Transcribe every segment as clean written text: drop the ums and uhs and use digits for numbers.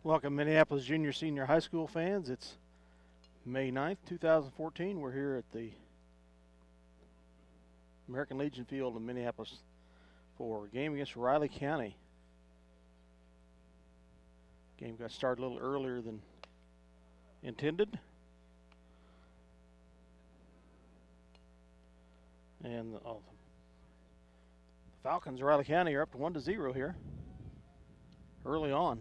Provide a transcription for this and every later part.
Welcome, Minneapolis Junior Senior High School fans. It's May 9th, 2014. We're here at the American Legion Field in Minneapolis for a game against Riley County. Game got started a little earlier than intended. And the Falcons of Riley County are up to 1-0 here early on.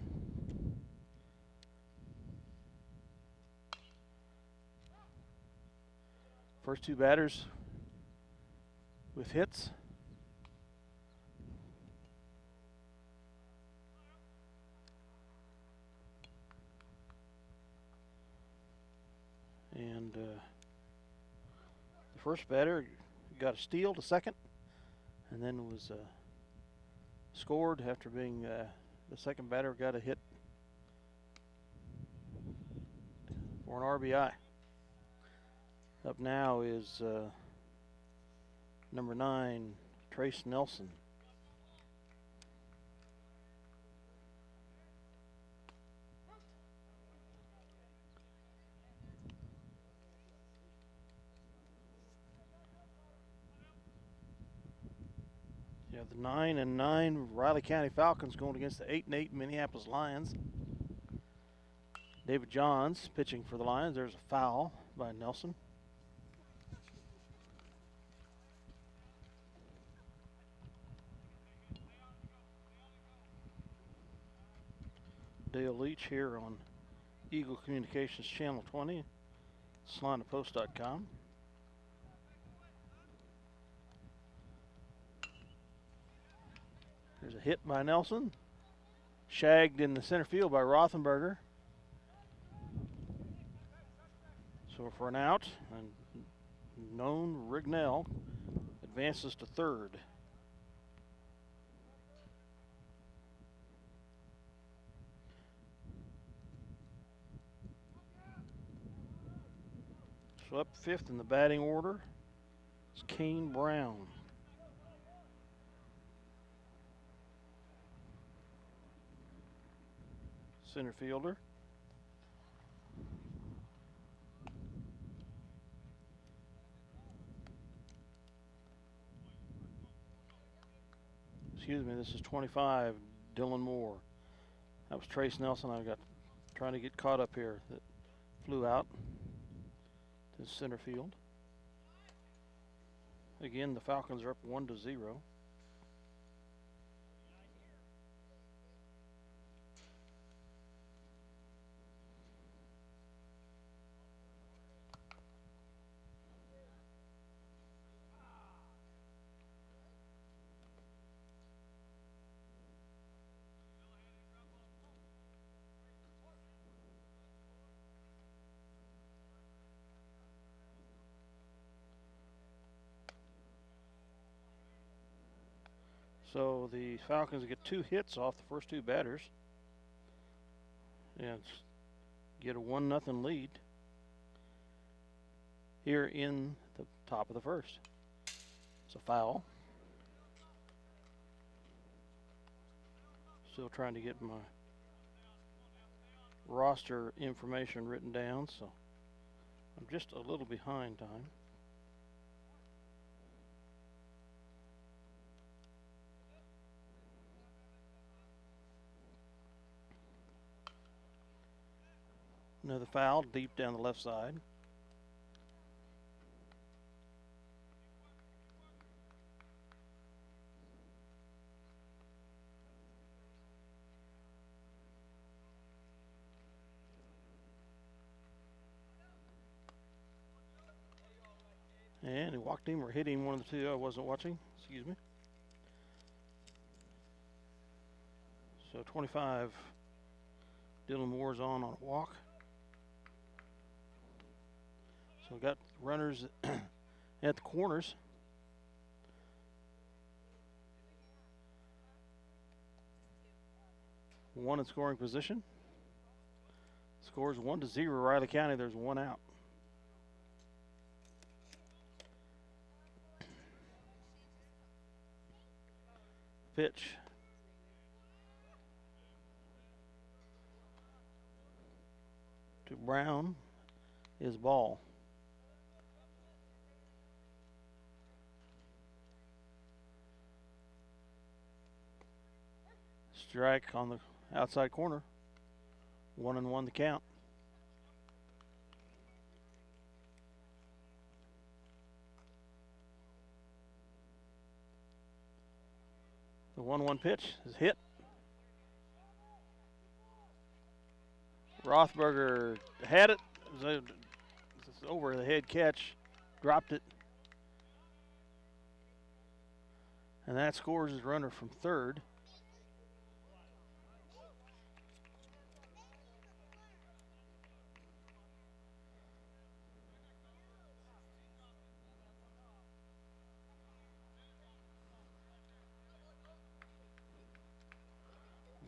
First two batters with hits. And the first batter got a steal to second, and then was scored after being the second batter got a hit for an RBI. Up now is number 9, Trace Nelson. Yeah, the 9-9 Riley County Falcons going against the 8-8 Minneapolis Lions. David Johns pitching for the Lions. There's a foul by Nelson. Dale Leech here on Eagle Communications Channel 20, SalinaPost.com. There's a hit by Nelson, shagged in the center field by Rothenberger. So for an out, and known Rignell advances to third. So up fifth in the batting order is Kane Brown. Center fielder. Excuse me, this is 25, Dylan Moore. That was Trace Nelson. I got trying to get caught up here. That flew out to center field. Again, the Falcons are up 1-0. So the Falcons get 2 hits off the first 2 batters and get a 1-0 lead here in the top of the first. It's a foul. Still trying to get my roster information written down, so I'm just a little behind time. Another foul deep down the left side. And he walked him or hit him, one of the two. I wasn't watching. Excuse me. So 25, Dylan Moore's on a walk. So we got runners at the corners. One in scoring position. Scores 1-0 Riley County. There's 1 out. Pitch. to Brown is ball. Strike on the outside corner. 1-1 the count. The 1-1 pitch is hit. Rothberger had it. It was a over the head catch. Dropped it. And that scores his runner from third.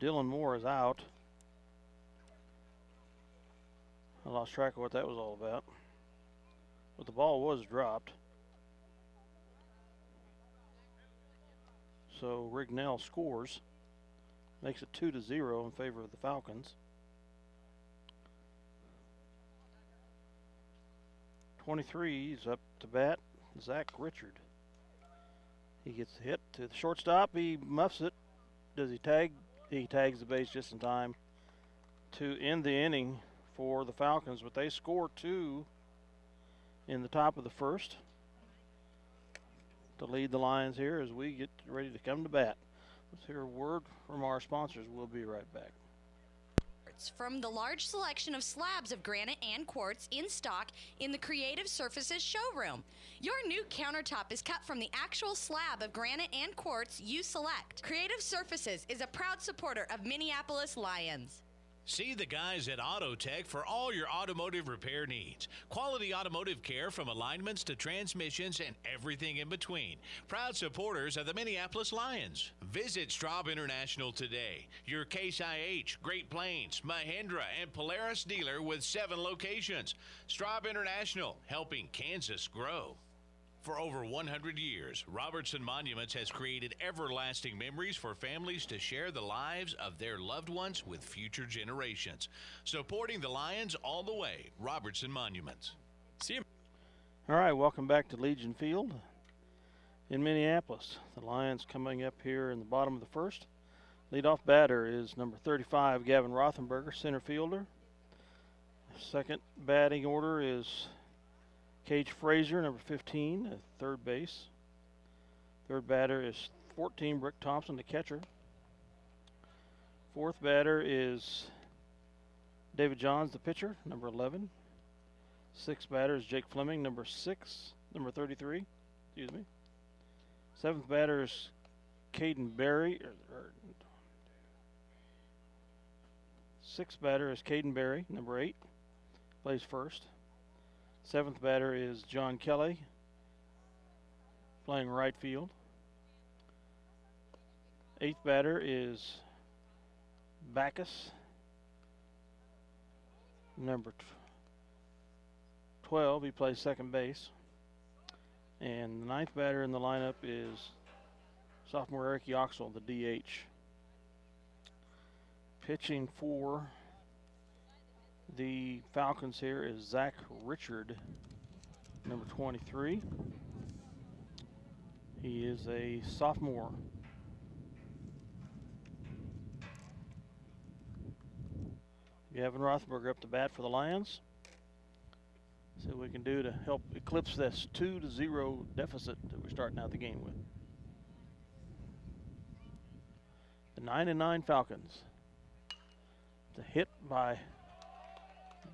Dylan Moore is out. I lost track of what that was all about. But the ball was dropped. So Rignell scores. Makes it 2-0 in favor of the Falcons. 23 is up to bat. Zach Richard. He gets hit to the shortstop. He muffs it. Does he tag? He tags the base just in time to end the inning for the Falcons, but they score 2 in the top of the first to lead the Lions here as we get ready to come to bat. Let's hear a word from our sponsors. We'll be right back. From the large selection of slabs of granite and quartz in stock in the Creative Surfaces showroom. Your new countertop is cut from the actual slab of granite and quartz you select. Creative Surfaces is a proud supporter of Minneapolis Lions. See the guys at AutoTech for all your automotive repair needs. Quality automotive care from alignments to transmissions and everything in between. Proud supporters of the Minneapolis Lions. Visit Straub International today. Your Case IH, Great Plains, Mahindra, and Polaris dealer with 7 locations. Straub International, helping Kansas grow. For over 100 years, Robertson Monuments has created everlasting memories for families to share the lives of their loved ones with future generations. Supporting the Lions all the way, Robertson Monuments. See you. All right, welcome back to Legion Field in Minneapolis. The Lions coming up here in the bottom of the first. Leadoff batter is number 35, Gavin Rothenberger, center fielder. Second batting order is Cage Frazier, number 15, at third base. Third batter is 14, Brick Thompson, the catcher. Fourth batter is David Johns, the pitcher, number 11. Sixth batter is Jake Fleming, number 33, excuse me. Seventh batter is Caden Berry. Sixth batter is Caden Berry, number 8, plays first. Seventh batter is John Kelly, playing right field. Eighth batter is Backus, number 12. He plays second base. And the ninth batter in the lineup is sophomore Eric Yoxel, the DH. Pitching for the Falcons here is Zach Richard, number 23. He is a sophomore. Gavin Rothberger up to bat for the Lions. See what we can do to help eclipse this 2-0 deficit that we're starting out the game with. The 9-9 Falcons. The hit by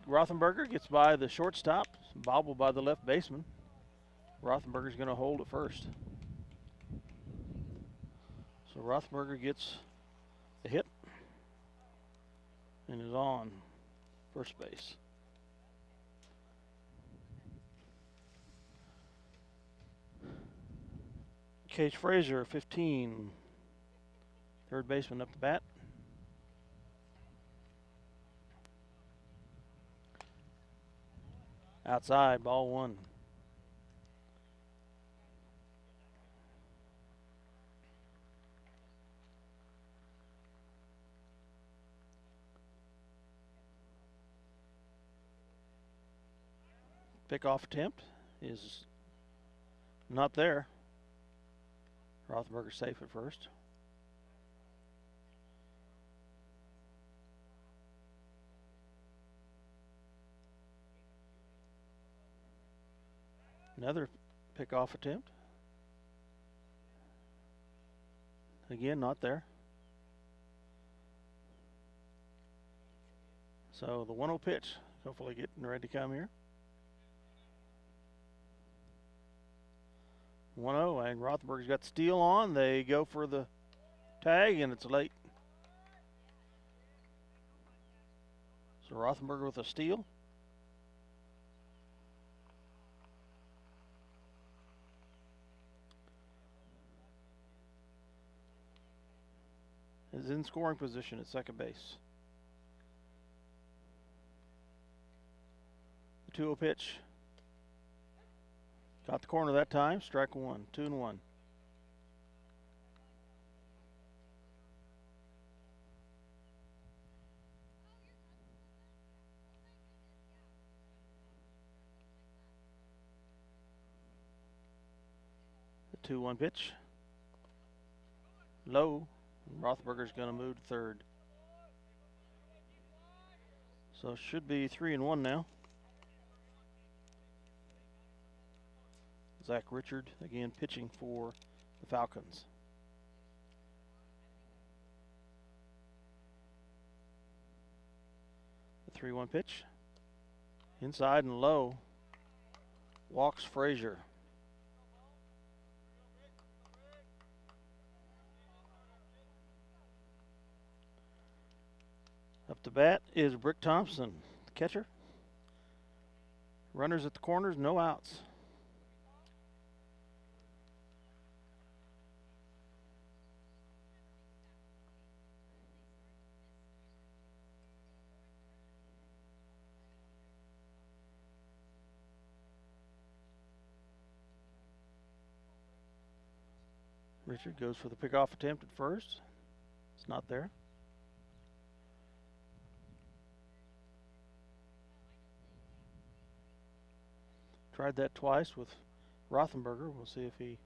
Rothenberger gets by the shortstop, bobbled by the left baseman. Rothenberger's going to hold at first. So Rothenberger gets the hit and is on first base. Cage Frazier, 15, third baseman up to bat. Outside, ball 1. Pickoff attempt is not there. Rothenberger safe at first. Another pickoff attempt. Again, not there. So the 1-0 pitch, hopefully getting ready to come here. 1-0, and Rothenberger's got the steal on. They go for the tag, and it's late. So Rothenberger with a steal. Is in scoring position at second base. The 2-0 pitch. Got the corner that time. Strike one. 2-1. The 2-1 pitch. Low. Rothenberger's going to move to third. So should be 3-1 now. Zach Richard again pitching for the Falcons. The 3-1 pitch. Inside and low. Walks Frazier. Up to bat is Brick Thompson, the catcher. Runners at the corners, no outs. Richard goes for the pickoff attempt at first. It's not there. Tried that twice with Rothenberger. We'll see if he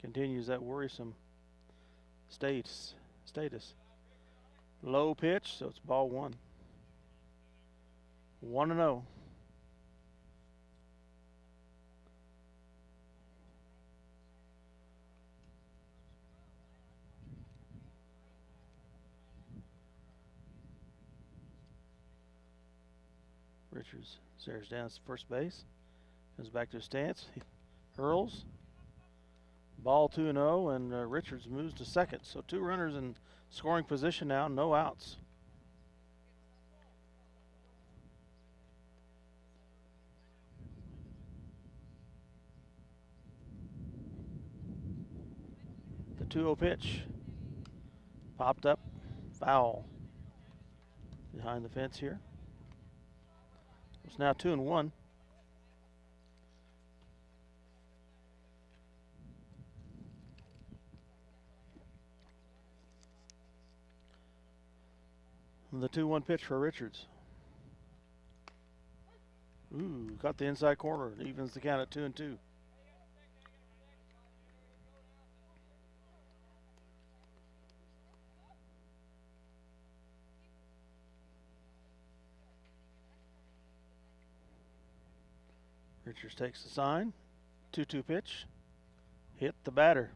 continues that worrisome status. Low pitch, so it's ball one. 1-0. Richards stares down to first base. Comes back to his stance. He hurls. Ball 2-0, and Richards moves to second. So 2 runners in scoring position now, no outs. The 2-0 pitch. Popped up. Foul. Behind the fence here. It's now 2-1. The 2-1 pitch for Richards. Ooh, caught the inside corner. It evens the count at 2-2. Richards takes the sign. 2-2 pitch. Hit the batter.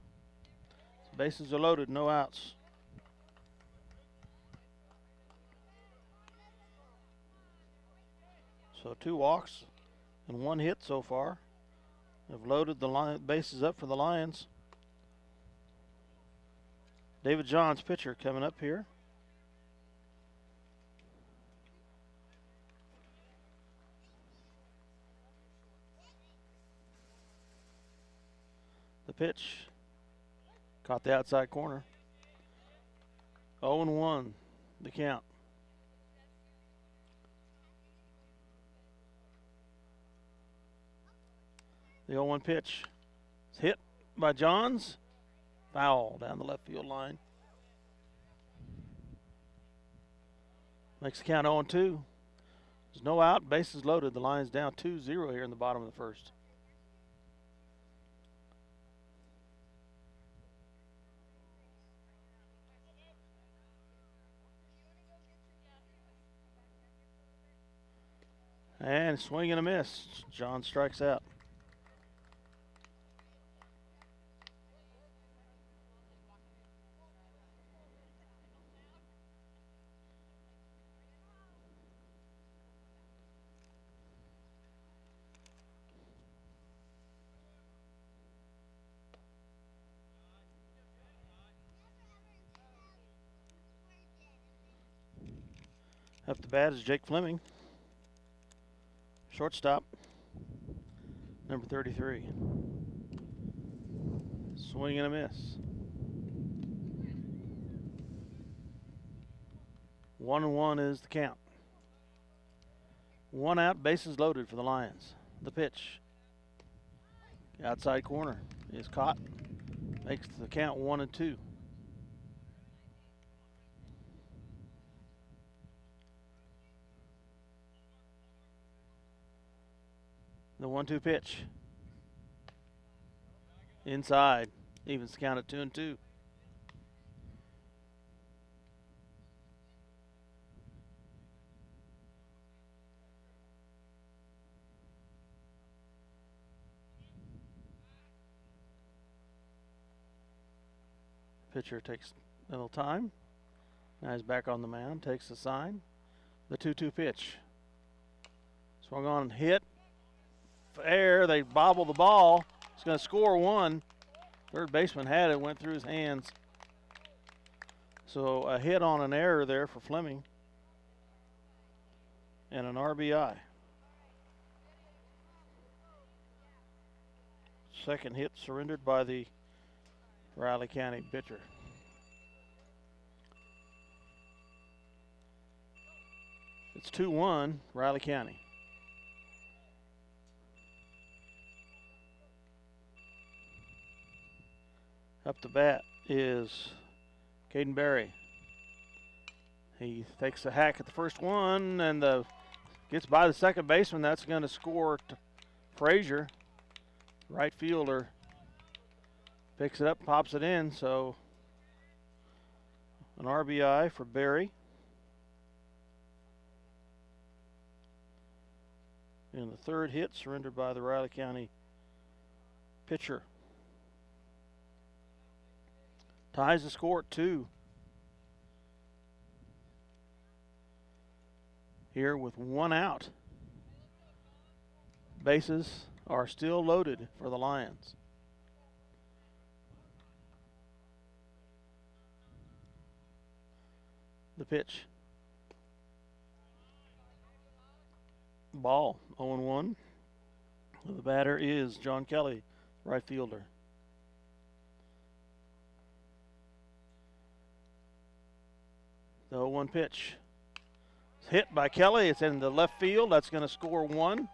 Bases are loaded, no outs. So 2 walks and 1 hit so far. Have loaded the bases up for the Lions. David Johns, pitcher, coming up here. The pitch. Caught the outside corner. 0-1, the count. The 0-1 pitch is hit by Johns. Foul down the left field line. Makes the count 0-2. There's no out, bases loaded. The Lions down 2-0 here in the bottom of the first. And swing and a miss. John strikes out. Up the bat is Jake Fleming. Shortstop, number 33. Swing and a miss. 1-1 is the count. One out, bases loaded for the Lions. The pitch. Outside corner is caught. Makes the count 1-2. The 1-2 pitch. Inside. Evens the count at 2-2. Pitcher takes a little time. Now he's back on the mound. Takes the sign. The 2-2 pitch. Swung on and hit. Fair. They bobble the ball. He's going to score one. Third baseman had it. Went through his hands. So a hit on an error there for Fleming. And an RBI. Second hit surrendered by the Riley County pitcher. It's 2-1, Riley County. Up the bat is Caden Berry. He takes a hack at the first one and gets by the second baseman. That's going to score Frazier. Right fielder picks it up, pops it in, so an RBI for Berry. And the third hit surrendered by the Riley County pitcher. Ties the score at 2. Here with one out. Bases are still loaded for the Lions. The pitch. Ball, 0-1. The batter is John Kelly, right fielder. The 0-1 pitch. It's hit by Kelly. It's in the left field. That's going to score one.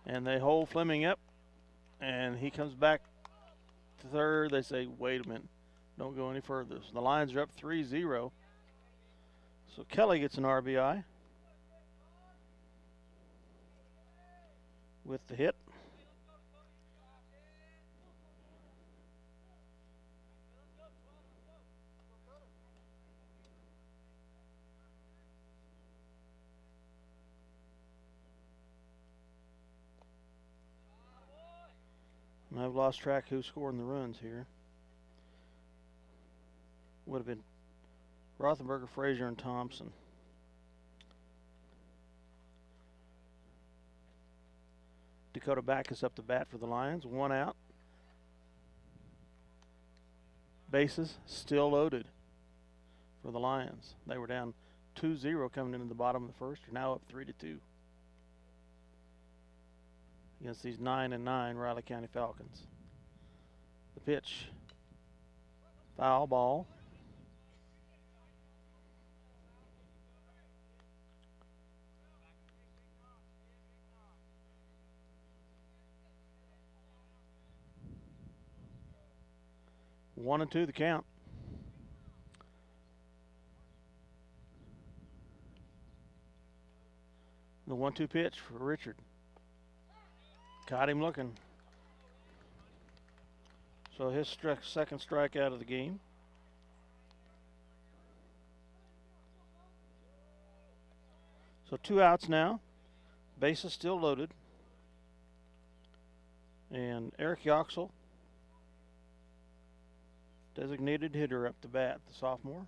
And they hold Fleming up. And he comes back to third. They say, wait a minute. Don't go any further. So the Lions are up 3-0. So Kelly gets an RBI with the hit. And I've lost track who's scoring the runs here. Would have been Rothenberger, Frazier, and Thompson. Dakota Backus up the bat for the Lions. One out. Bases still loaded for the Lions. They were down 2-0 coming into the bottom of the first. Are now up 3-2 against these 9-9 Riley County Falcons. The pitch. Foul ball. One and two the count. The 1-2 pitch for Richard. Caught him looking. So his second strikeout of the game. So 2 outs now. Bases still loaded. And Eric Yoxel, designated hitter, up to bat, the sophomore.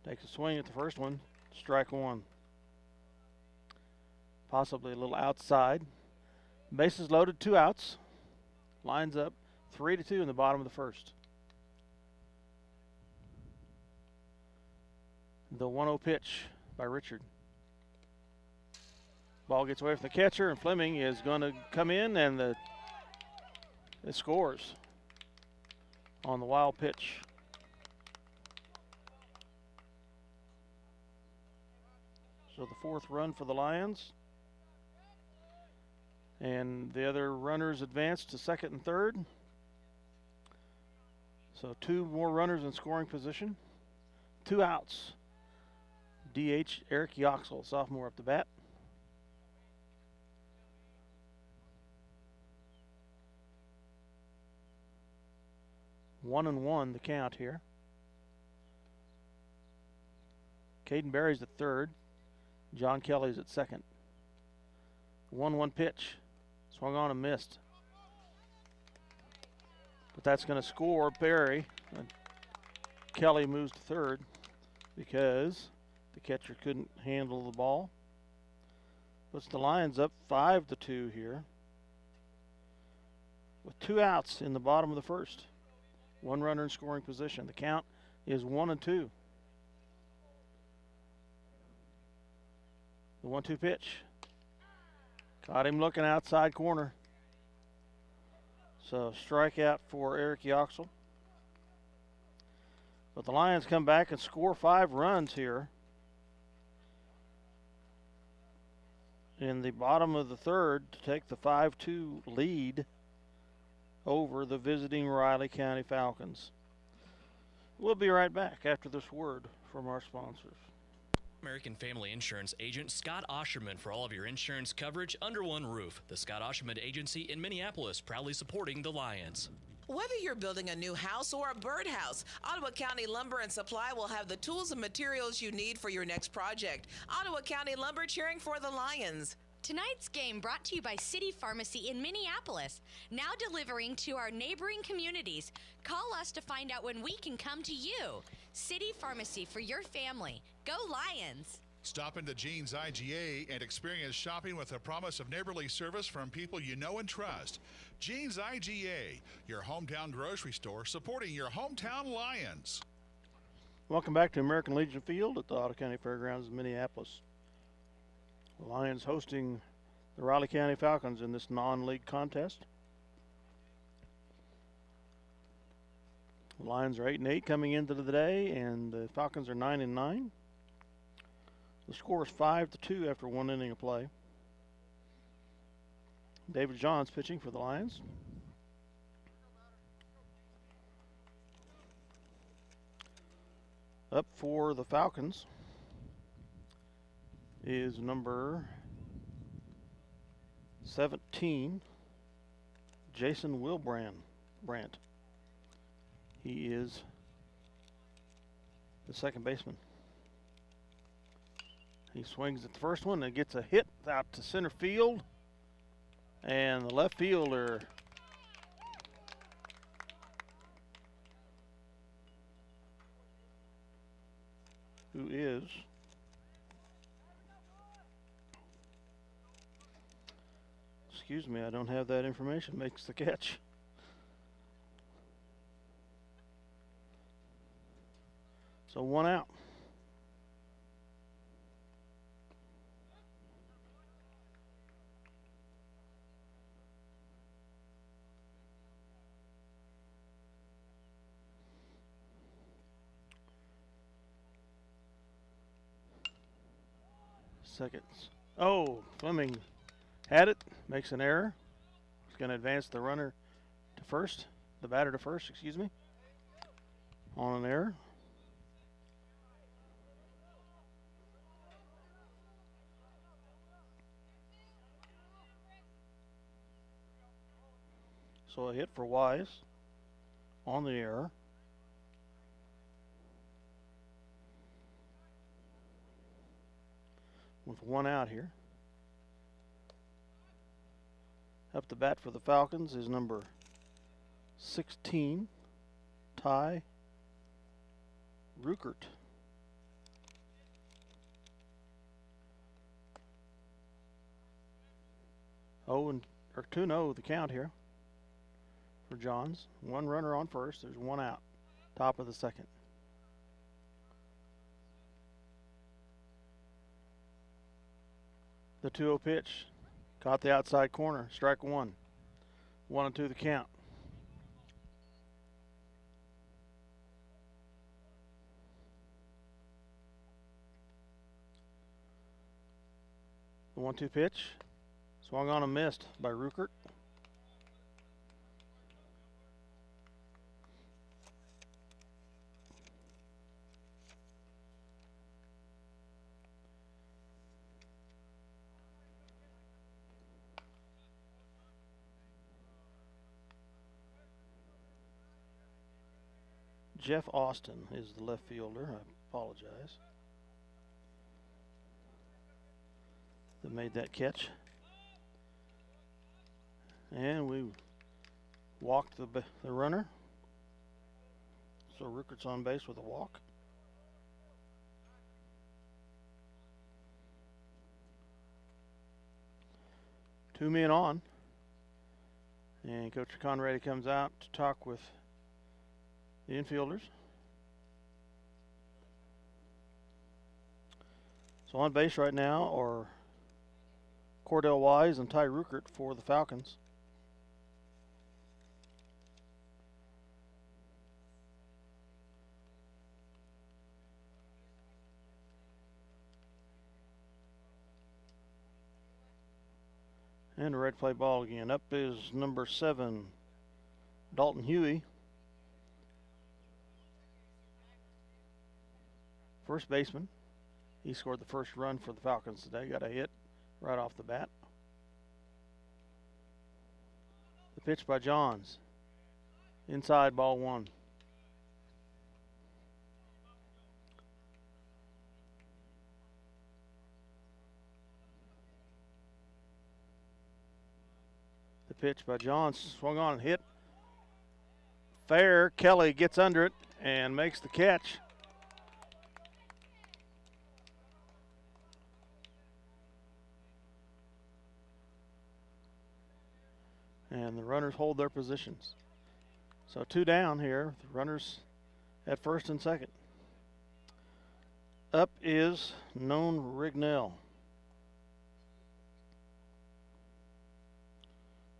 Takes a swing at the first one. Strike one. Possibly a little outside. Bases loaded, 2 outs. Lines up 3-2 in the bottom of the first. The 1-0 pitch by Richard. Ball gets away from the catcher, and Fleming is going to come in, and it scores on the wild pitch. So the 4th run for the Lions. And the other runners advance to 2nd and 3rd. So 2 more runners in scoring position. 2 outs. DH Eric Yoxel, sophomore, up to bat. One and one the count here. Caden Berry's at 3rd. John Kelly's at 2nd. 1-1 pitch. Swung on and missed. But that's going to score Berry. And Kelly moves to 3rd because the catcher couldn't handle the ball. Puts the Lions up 5-2 here, with 2 outs in the bottom of the first. 1 runner in scoring position. The count is 1-2. The 1-2 pitch. Caught him looking outside corner. So strikeout for Eric Yoxel. But the Lions come back and score 5 runs here in the bottom of the 3rd to take the 5-2 lead over the visiting Riley County Falcons. We'll be right back after this word from our sponsors. American Family Insurance agent Scott Osherman for all of your insurance coverage under one roof. The Scott Osherman Agency in Minneapolis, proudly supporting the Lions. Whether you're building a new house or a birdhouse, Ottawa County Lumber and Supply will have the tools and materials you need for your next project. Ottawa County Lumber, cheering for the Lions. Tonight's game brought to you by City Pharmacy in Minneapolis, now delivering to our neighboring communities. Call us to find out when we can come to you. City Pharmacy for your family. Go Lions! Stop into Jean's IGA and experience shopping with a promise of neighborly service from people you know and trust. Jean's IGA, your hometown grocery store supporting your hometown Lions. Welcome back to American Legion Field at the Ottawa County Fairgrounds in Minneapolis. The Lions hosting the Riley County Falcons in this non-league contest. The Lions are 8-8 coming into the day, and the Falcons are 9-9. The score is 5-2 after 1 inning of play. David Johns pitching for the Lions. Up for the Falcons is number 17, Jason Brandt. He is the second baseman. He swings at the first one and gets a hit out to center field. And the left fielder who is excuse me, I don't have that information, makes the catch. So 1 out. Seconds. Oh, Fleming had it, makes an error. He's going to advance the runner to first, the batter to first, excuse me, on an error. So a hit for Wise on the error. With one out here. Up to bat for the Falcons is number 16, Ty Ruckert. 2-0 the count here for Johns. One runner on first. There's one out. Top of the second. The 2-0 pitch. Caught the outside corner. Strike one. 1-2 the count. The 1-2 pitch. Swung on and missed by Ruckert. Jeff Austin is the left fielder. I apologize. That made that catch. And we walked the runner. So Ruckert's on base with a walk. Two men on. And Coach Conrady comes out to talk with the infielders. So on base right now are Cordell Wise and Ty Ruckert for the Falcons. And a red play ball again. Up is number 7, Dalton Huey. First baseman. He scored the first run for the Falcons today. Got a hit right off the bat. The pitch by Johns. Inside, ball one. The pitch by Johns. Swung on and hit. Fair. Kelly gets under it and makes the catch. And the runners hold their positions. So two down here. The runners at first and second. Up is Known Rignell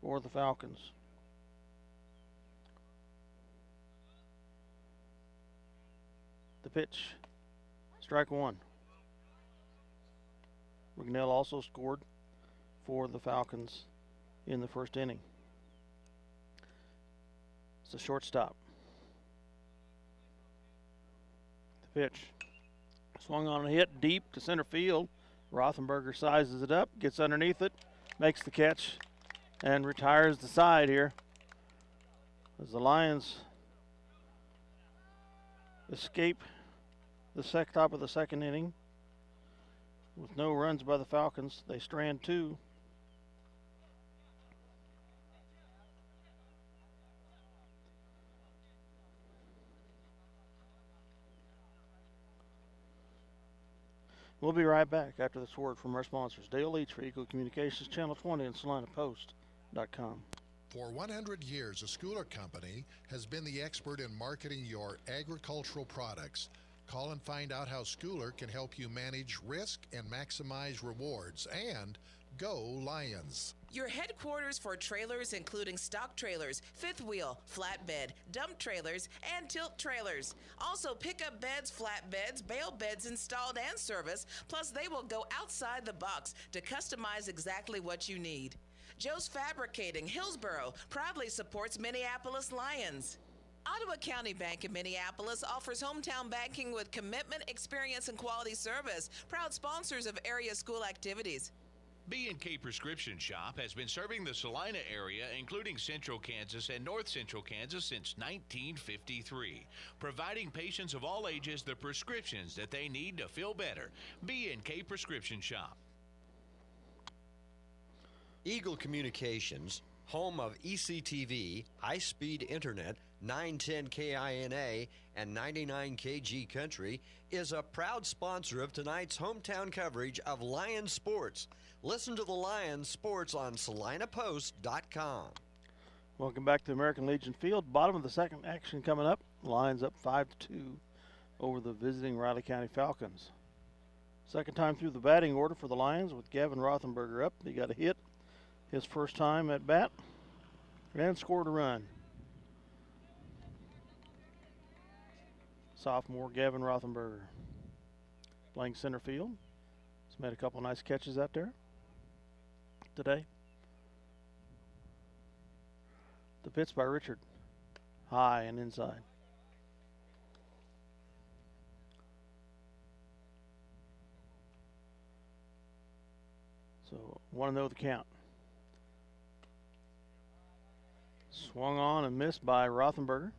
for the Falcons. The pitch. Strike one. Rignell also scored for the Falcons in the first inning. It's a shortstop. The pitch. Swung on and hit deep to center field. Rothenberger sizes it up, gets underneath it, makes the catch, and retires the side here. As the Lions escape the top of the second inning with no runs by the Falcons. They strand two. We'll be right back after this word from our sponsors. Dale Leech for Eagle Communications, Channel 20 and SalinaPost.com. For 100 years, a Schooler Company has been the expert in marketing your agricultural products. Call and find out how Schooler can help you manage risk and maximize rewards. And go Lions. Your headquarters for trailers, including stock trailers, fifth wheel, flatbed, dump trailers, and tilt trailers. Also, pickup beds, flatbeds, bale beds installed and serviced, plus they will go outside the box to customize exactly what you need. Joe's Fabricating, Hillsboro, proudly supports Minneapolis Lions. Ottawa County Bank in Minneapolis offers hometown banking with commitment, experience, and quality service. Proud sponsors of area school activities. B&K Prescription Shop has been serving the Salina area, including Central Kansas and North Central Kansas, since 1953, providing patients of all ages the prescriptions that they need to feel better. B&K Prescription Shop. Eagle Communications, home of ECTV, high-speed internet, 910 KINA, and 99 KG Country, is a proud sponsor of tonight's hometown coverage of Lions sports. Listen to the Lions sports on SalinaPost.com. Welcome back to American Legion Field. Bottom of the second action coming up. Lions up 5-2 over the visiting Riley County Falcons. Second time through the batting order for the Lions with Gavin Rothenberger up. He got a hit his first time at bat and scored a run. Sophomore Gavin Rothenberger playing center field. He's made a couple nice catches out there today. The pitch by Richard, high and inside. So 1-0 the count. Swung on and missed by Rothenberger.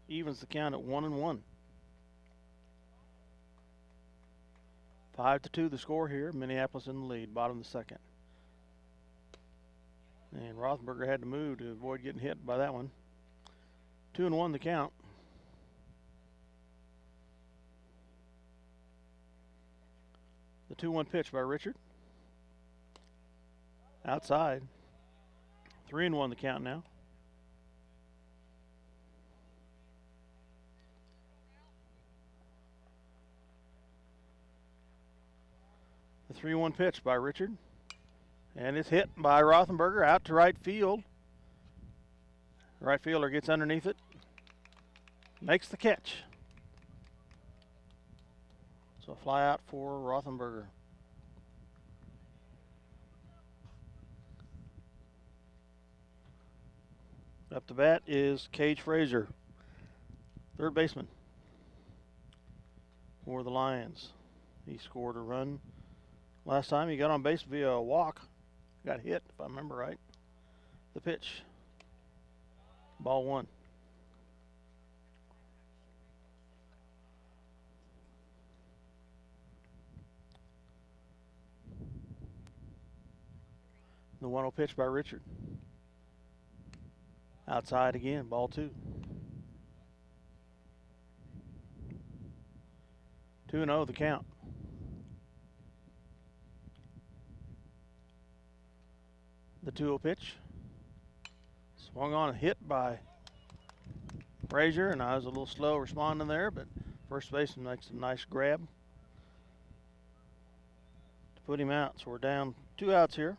Evens the count at 1-1. 5-2 the score here. Minneapolis in the lead, bottom of the second. And Rothenberger had to move to avoid getting hit by that one. 2-1 the count. The 2-1 pitch by Richard. Outside. 3-1 the count now. The 3-1 pitch by Richard. And it's hit by Rothenberger out to right field. Right fielder gets underneath it. Makes the catch. So a fly out for Rothenberger. Up to bat is Cage Frazier, third baseman for the Lions. He scored a run last time. He got on base via a walk. Got hit, if I remember right. The pitch. Ball one. The 1-0 pitch by Richard. Outside again, ball two. 2-0 the count. The 2-0 pitch. Swung on and hit by Frazier, and I was a little slow responding there, but first baseman makes a nice grab to put him out. So we're down 2 outs here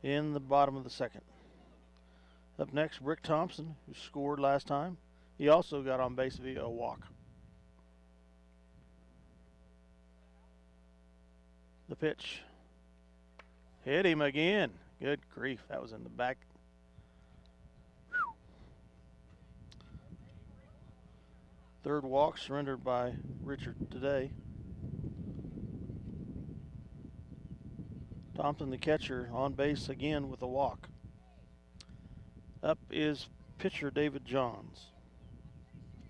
in the bottom of the second. Up next, Rick Thompson, who scored last time. He also got on base via a walk. The pitch. Hit him again. Good grief, that was in the back. Whew. Third walk surrendered by Richard today. Thompson, the catcher, on base again with a walk. Up is pitcher David Johns,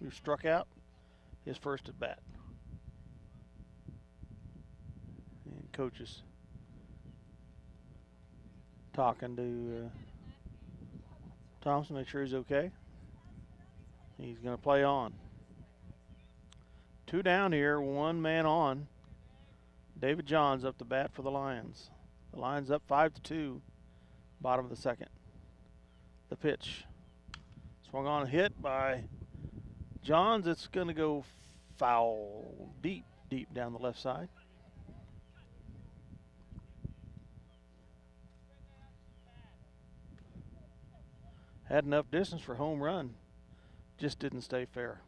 who struck out his first at bat. And coaches talking to Thompson, make sure he's okay. He's going to play on. 2 down here, 1 man on. David Johns up to bat for the Lions. The Lions up 5-2, bottom of the second. The pitch. Swung on and hit by Johns. It's going to go foul deep down the left side. Had enough distance for home run, just didn't stay fair.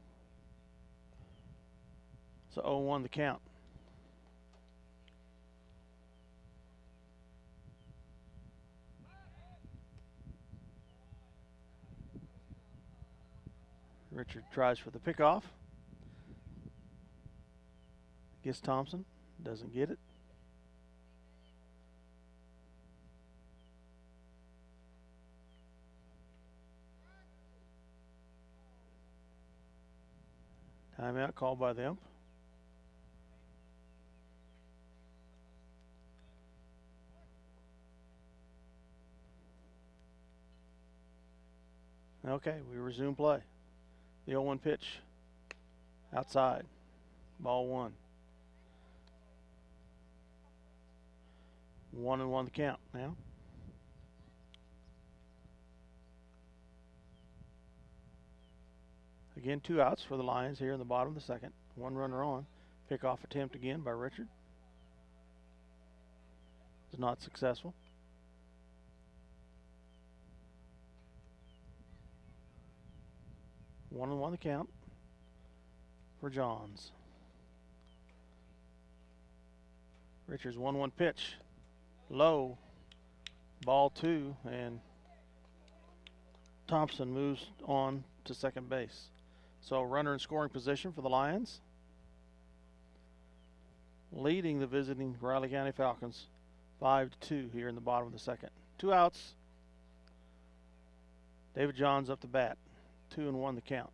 So 0-1 the count. Richard tries for the pickoff. Gets Thompson, doesn't get it. Timeout called by them. Okay, we resume play. The 0-1 pitch. Outside. Ball 1. 1-1 the count now. Again, 2 outs for the Lions here in the bottom of the second. 1 runner on. Pickoff attempt again by Richard. Is not successful. One and one the count for Johns. Richards 1-1 pitch. Low. Ball 2, and Thompson moves on to second base. So runner in scoring position for the Lions. Leading the visiting Riley County Falcons 5-2 here in the bottom of the second. 2 outs. David Johns up to bat. 2-1 the count.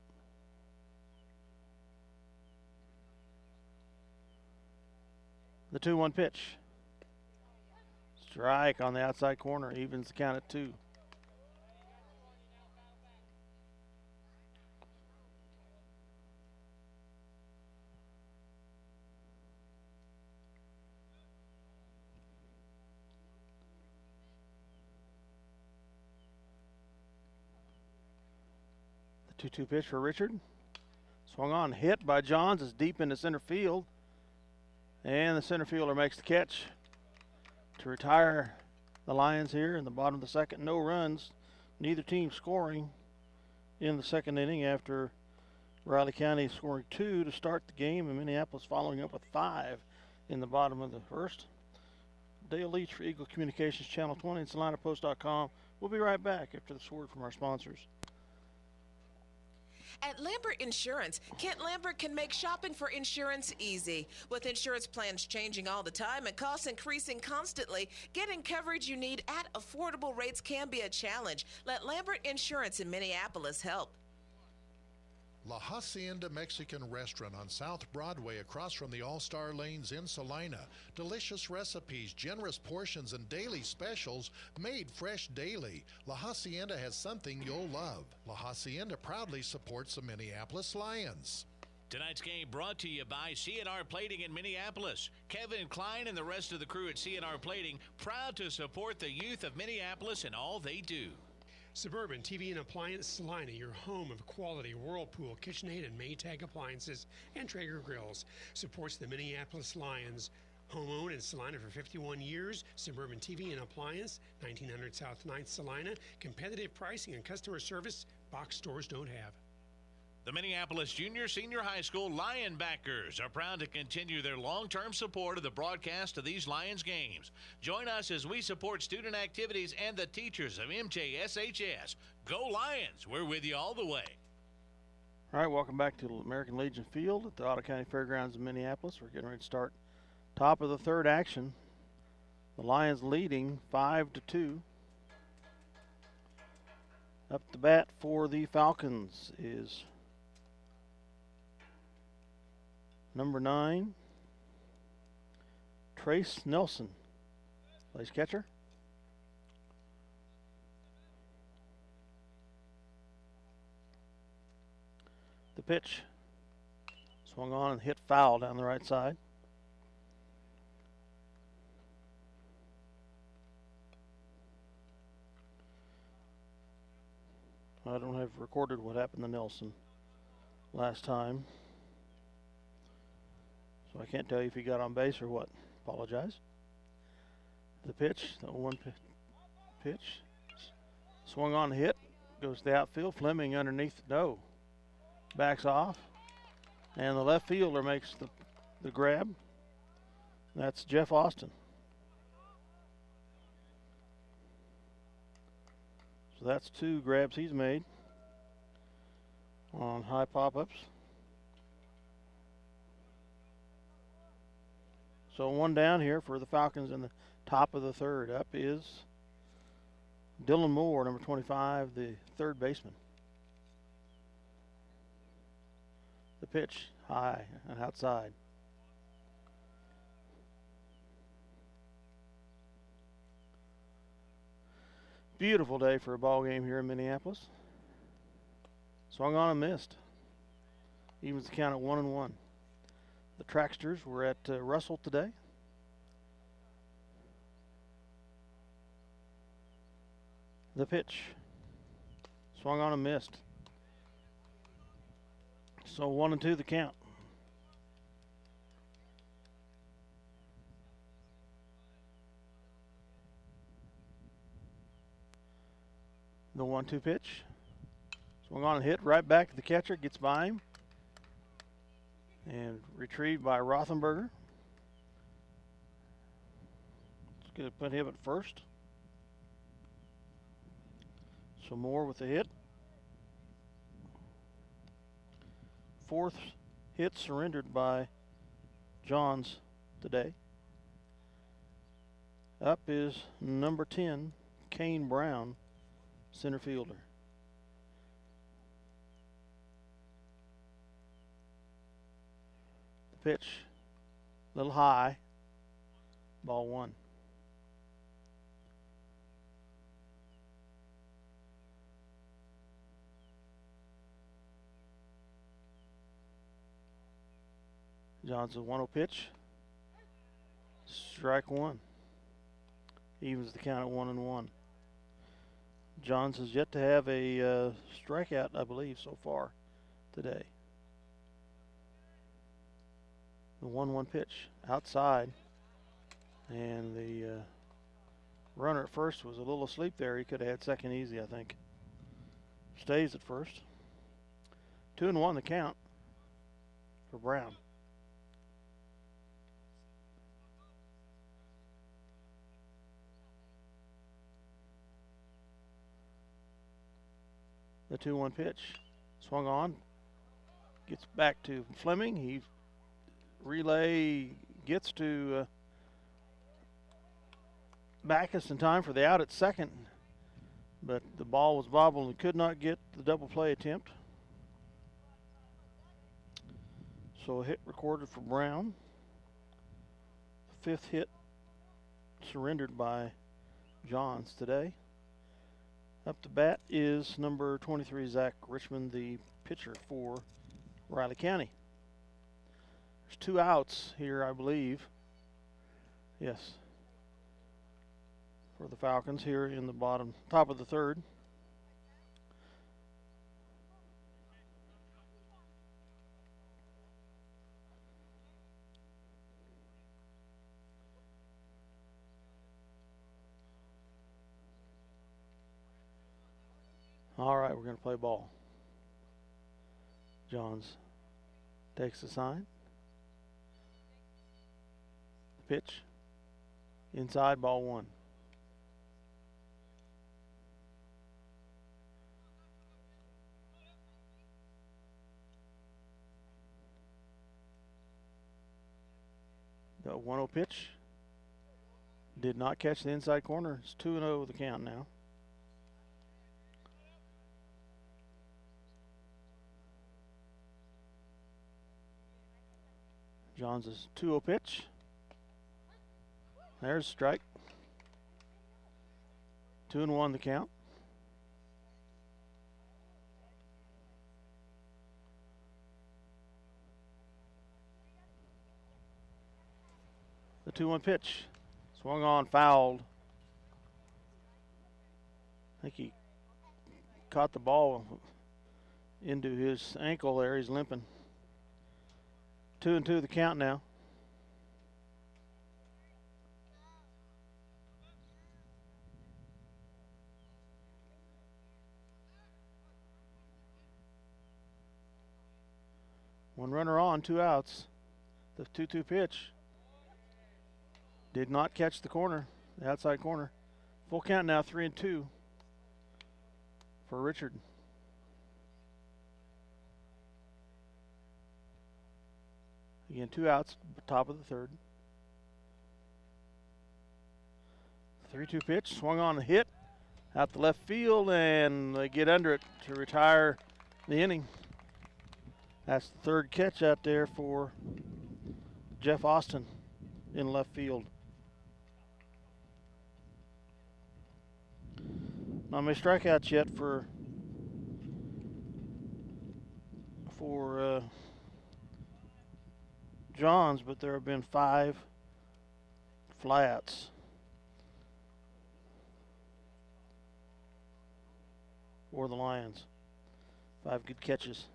The 2-1 pitch. Strike on the outside corner. Evens the count at 2. The 2-2 pitch for Richard. Swung on, hit by Johns, is deep into center field. And the center fielder makes the catch to retire the Lions here in the bottom of the second. No runs, neither team scoring in the second inning after Riley County scoring 2 to start the game and Minneapolis following up with 5 in the bottom of the first. Dale Leech for Eagle Communications Channel 20 and SalinaPost.com. We'll be right back after this word from our sponsors. At Lambert Insurance, Kent Lambert can make shopping for insurance easy. With insurance plans changing all the time and costs increasing constantly, getting coverage you need at affordable rates can be a challenge. Let Lambert Insurance in Minneapolis help. La Hacienda Mexican Restaurant on South Broadway across from the All-Star Lanes in Salina. Delicious recipes, generous portions, and daily specials made fresh daily. La Hacienda has something you'll love. La Hacienda proudly supports the Minneapolis Lions. Tonight's game brought to you by C&R Plating in Minneapolis. Kevin Klein and the rest of the crew at C&R Plating proud to support the youth of Minneapolis in all they do. Suburban TV and Appliance Salina, your home of quality Whirlpool, KitchenAid, and Maytag appliances and Traeger grills, supports the Minneapolis Lions. Home-owned in Salina for 51 years, Suburban TV and Appliance, 1900 South 9th Salina. Competitive pricing and customer service box stores don't have. The Minneapolis Junior Senior High School Lionbackers are proud to continue their long-term support of the broadcast of these Lions games. Join us as we support student activities and the teachers of MJSHS. Go Lions! We're with you all the way. All right, welcome back to American Legion Field at the Ottawa County Fairgrounds in Minneapolis. We're getting ready to start top of the third action. The Lions leading 5-2. Up to bat for the Falcons is number 9, Trace Nelson. Plays catcher. The pitch. Swung on and hit foul down the right side. I don't have recorded what happened to Nelson last time, so I can't tell you if he got on base or what. Apologize. The pitch, the 1 pitch, swung on, hit, goes to the outfield. Fleming underneath, no, backs off, and the left fielder makes the grab. That's Jeff Austin. So that's 2 grabs he's made on high pop-ups. So 1 down here for the Falcons in the top of the third. Up is Dylan Moore, number 25, the third baseman. The pitch, high and outside. Beautiful day for a ball game here in Minneapolis. Swung on and missed. Evens the count at 1-1. The Tracksters were at Russell today. The pitch. Swung on and missed. So 1-2 the count. The 1-2 pitch. Swung on and hit right back to the catcher. Gets by him. And retrieved by Rothenberger. It's going to put him at first. So Moore with the hit. Fourth hit surrendered by Johns today. Up is number 10, Kane Brown, center fielder. The pitch, a little high, ball 1. Johnson 1-0 pitch. Strike 1. Evens the count at 1-1. Johns has yet to have a strikeout, I believe, so far today. The 1-1 pitch outside. And the runner at first was a little asleep there. He could have had second easy, I think. Stays at first. 2-1 the count for Brown. The 2-1 pitch. Swung on. Gets back to Fleming. He relay gets to Backus in time for the out at second. But the ball was bobbled and could not get the double play attempt. So a hit recorded for Brown. Fifth hit surrendered by Johns today. Up to bat is number 23, Zach Richmond, the pitcher for Riley County. There's 2 outs here, I believe. Yes. For the Falcons here in the top of the third. All right, we're going to play ball. Johns takes the sign. Pitch. Inside, ball 1. The 1-0 pitch. Did not catch the inside corner. It's 2-0 the count now. Johns' 2-0 pitch. There's a strike. 2-1 the count. The 2-1 pitch. Swung on, fouled. I think he caught the ball into his ankle there. He's limping. 2-2 the count now. One runner on, 2 outs. The 2-2 pitch did not catch the corner, the outside corner. Full count now, 3-2 for Richard. Again, 2 outs, top of the third. 3-2 pitch, swung on a hit out the left field, and they get under it to retire the inning. That's the third catch out there for Jeff Austin in left field. Not many strikeouts yet for Johns, but there have been 5 flyouts for the Lions. 5 good catches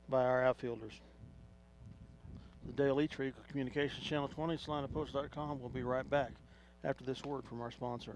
by our outfielders. The Dale Leech Vehicle Communications Channel 20, SalinaPost.com. We'll be right back after this word from our sponsor.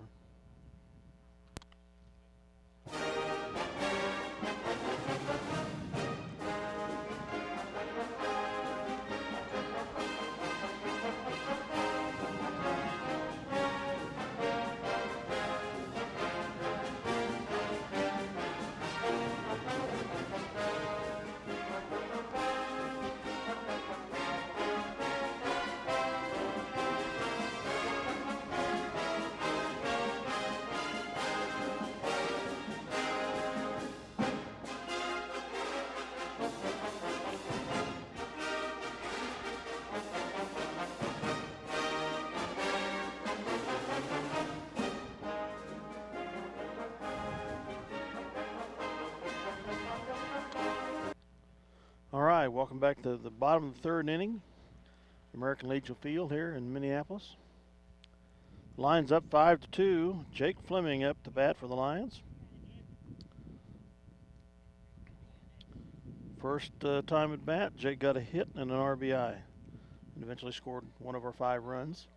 All right, welcome back to the bottom of the third inning. American Legion Field here in Minneapolis. Lions up 5-2. Jake Fleming up to bat for the Lions. First time at bat, Jake got a hit and an RBI and eventually scored one of our 5 runs.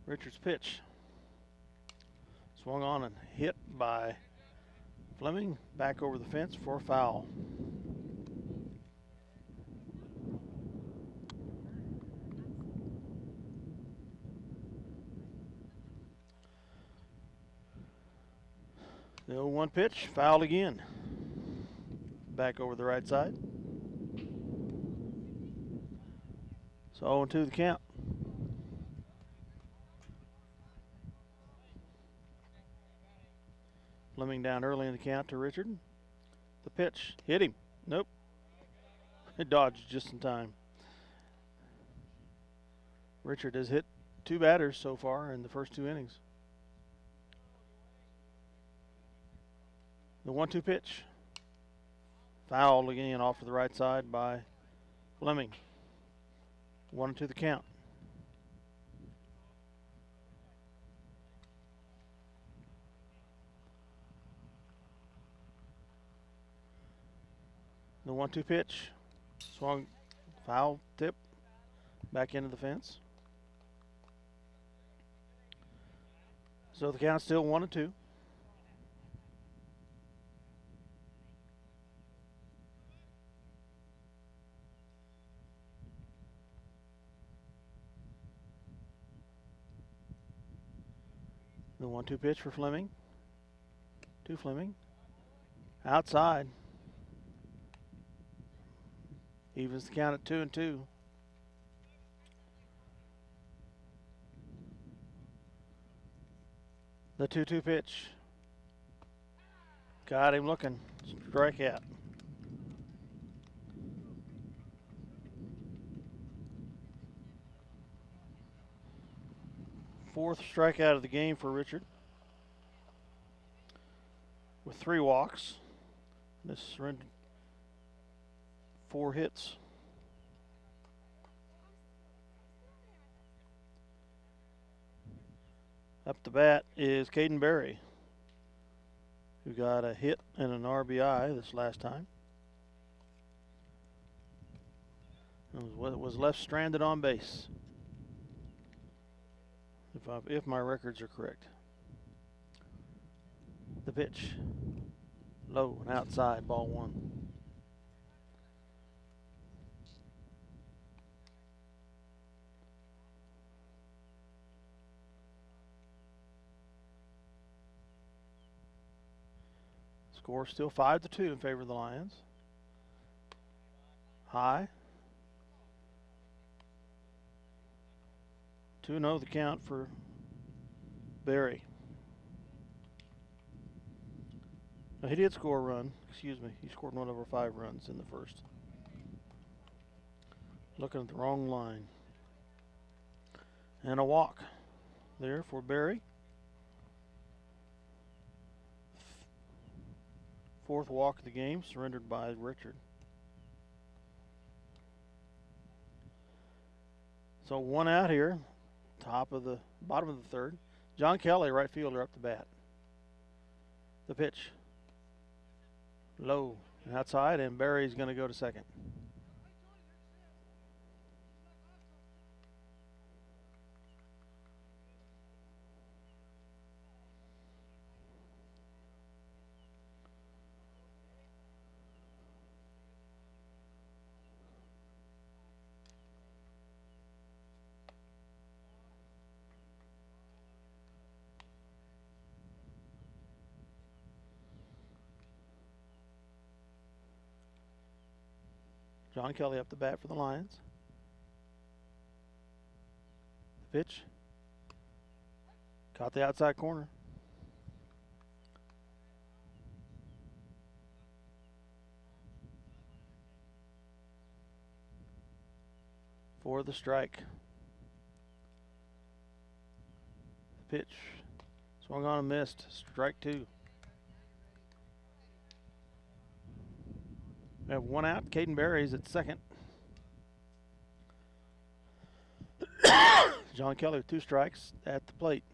Richard's pitch. Swung on and hit by Fleming, back over the fence for a foul. The 0-1 pitch, fouled again. Back over the right side. So 0-2 the count. Fleming down early in the count to Richard. The pitch hit him. Nope. It dodged just in time. Richard has hit 2 batters so far in the first 2 innings. The 1-2 pitch. Fouled again off to the right side by Fleming. 1-2 the count. The 1-2 pitch. Swung, foul tip, back into the fence. So the count's still 1-2. The 1-2 pitch for Fleming. To Fleming. Outside. Evens the count at 2-2. The 2-2 pitch. Got him looking. Strikeout. Fourth strikeout of the game for Richard, with 3 walks. This surrendered 4 hits. Up to bat is Caden Berry, who got a hit and an RBI this last time. Was left stranded on base, if my records are correct. The pitch, low and outside, ball 1. Score still 5-2 in favor of the Lions. High. 2-0 the count for Berry. He did score a run. Excuse me. He scored one over 5 runs in the first. Looking at the wrong line. And a walk there for Barry. 4th walk of the game, surrendered by Richard. So 1 out here, bottom of the 3rd. John Kelly, right fielder, up to bat. The pitch. Low and outside, and Barry's going to go to second. John Kelly up the bat for the Lions. The pitch. Caught the outside corner. For the strike. The pitch. Swung on and missed. Strike 2. We have 1 out. Caden Barry's at second. John Kelly with 2 strikes at the plate.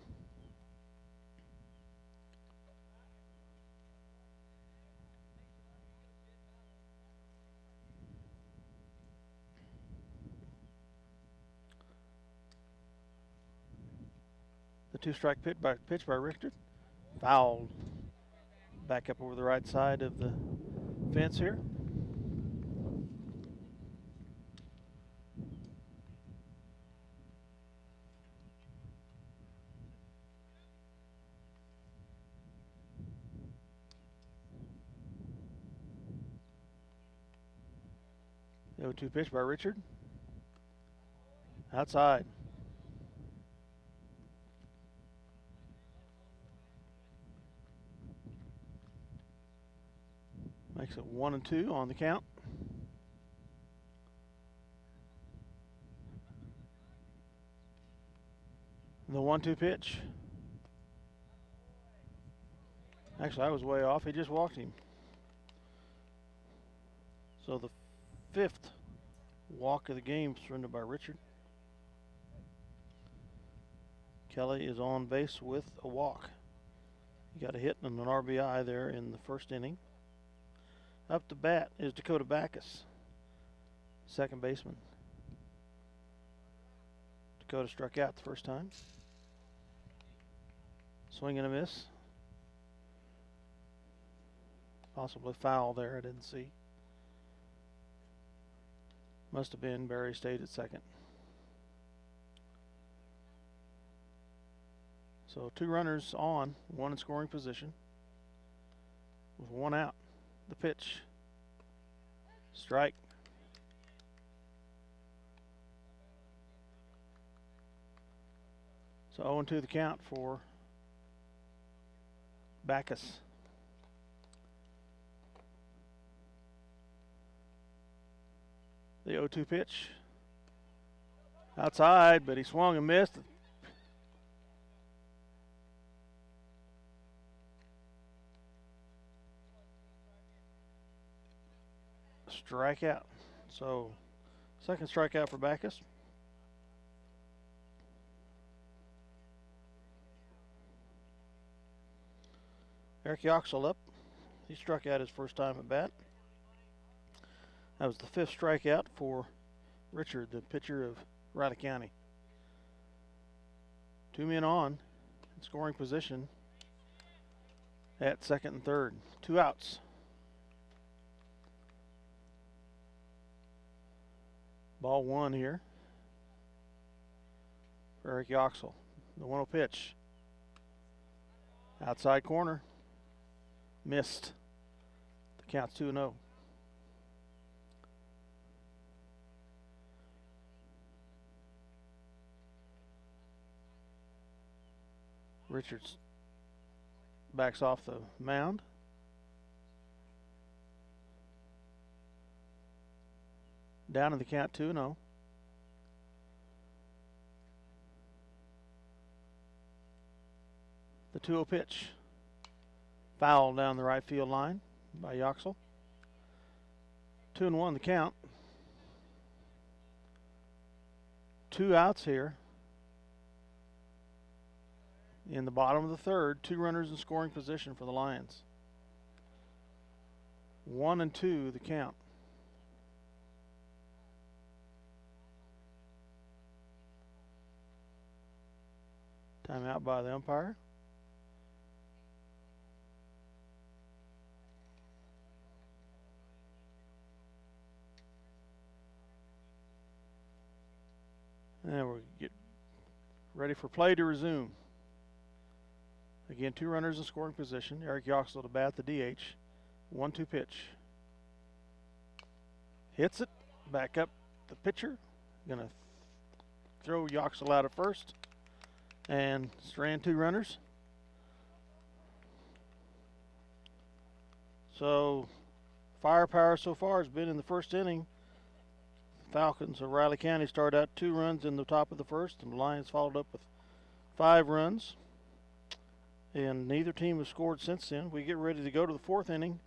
The 2-strike pitch by Richter. Fouled. Back up over the right side of the fence here. The 0-2 pitch by Richard. Outside. Makes it 1-2 on the count. The 1-2 pitch. Actually, I was way off. He just walked him. So the 5th walk of the game surrendered by Richard. Kelly is on base with a walk. He got a hit and an RBI there in the 1st inning. Up to bat is Dakota Backus, second baseman. Dakota struck out the first time. Swing and a miss. Possibly foul there, I didn't see. Must have been. Barry stayed at second. So 2 runners on, 1 in scoring position with 1 out. The pitch. Strike. So 0-2 the count for Backus. The 0-2 pitch. Outside, but he swung and missed. Strikeout. So, second strikeout for Backus. Eric Yoxel up. He struck out his first time at bat. That was the 5th strikeout for Richard, the pitcher of Riley County. 2 men on in scoring position at second and third. 2 outs. Ball 1 here for Eric Yoxel. The 1-0 pitch. Outside corner. Missed. The count's 2-0. Richards backs off the mound. Down in the count 2-0. The 2-0 pitch. Foul down the right field line by Yoxel. 2-1 the count. 2 outs here. In the bottom of the third, 2 runners in scoring position for the Lions. 1-2 the count. Timeout by the umpire. And we'll get ready for play to resume. Again, 2 runners in scoring position. Eric Yoxel to bat, the DH. 1-2 pitch. Hits it. Back up the pitcher. Going to throw Yoxel out at first. And strand 2 runners. So, firepower so far has been in the first inning. Falcons of Riley County started out 2 runs in the top of the first, and the Lions followed up with 5 runs. And neither team has scored since then. We get ready to go to the 4th inning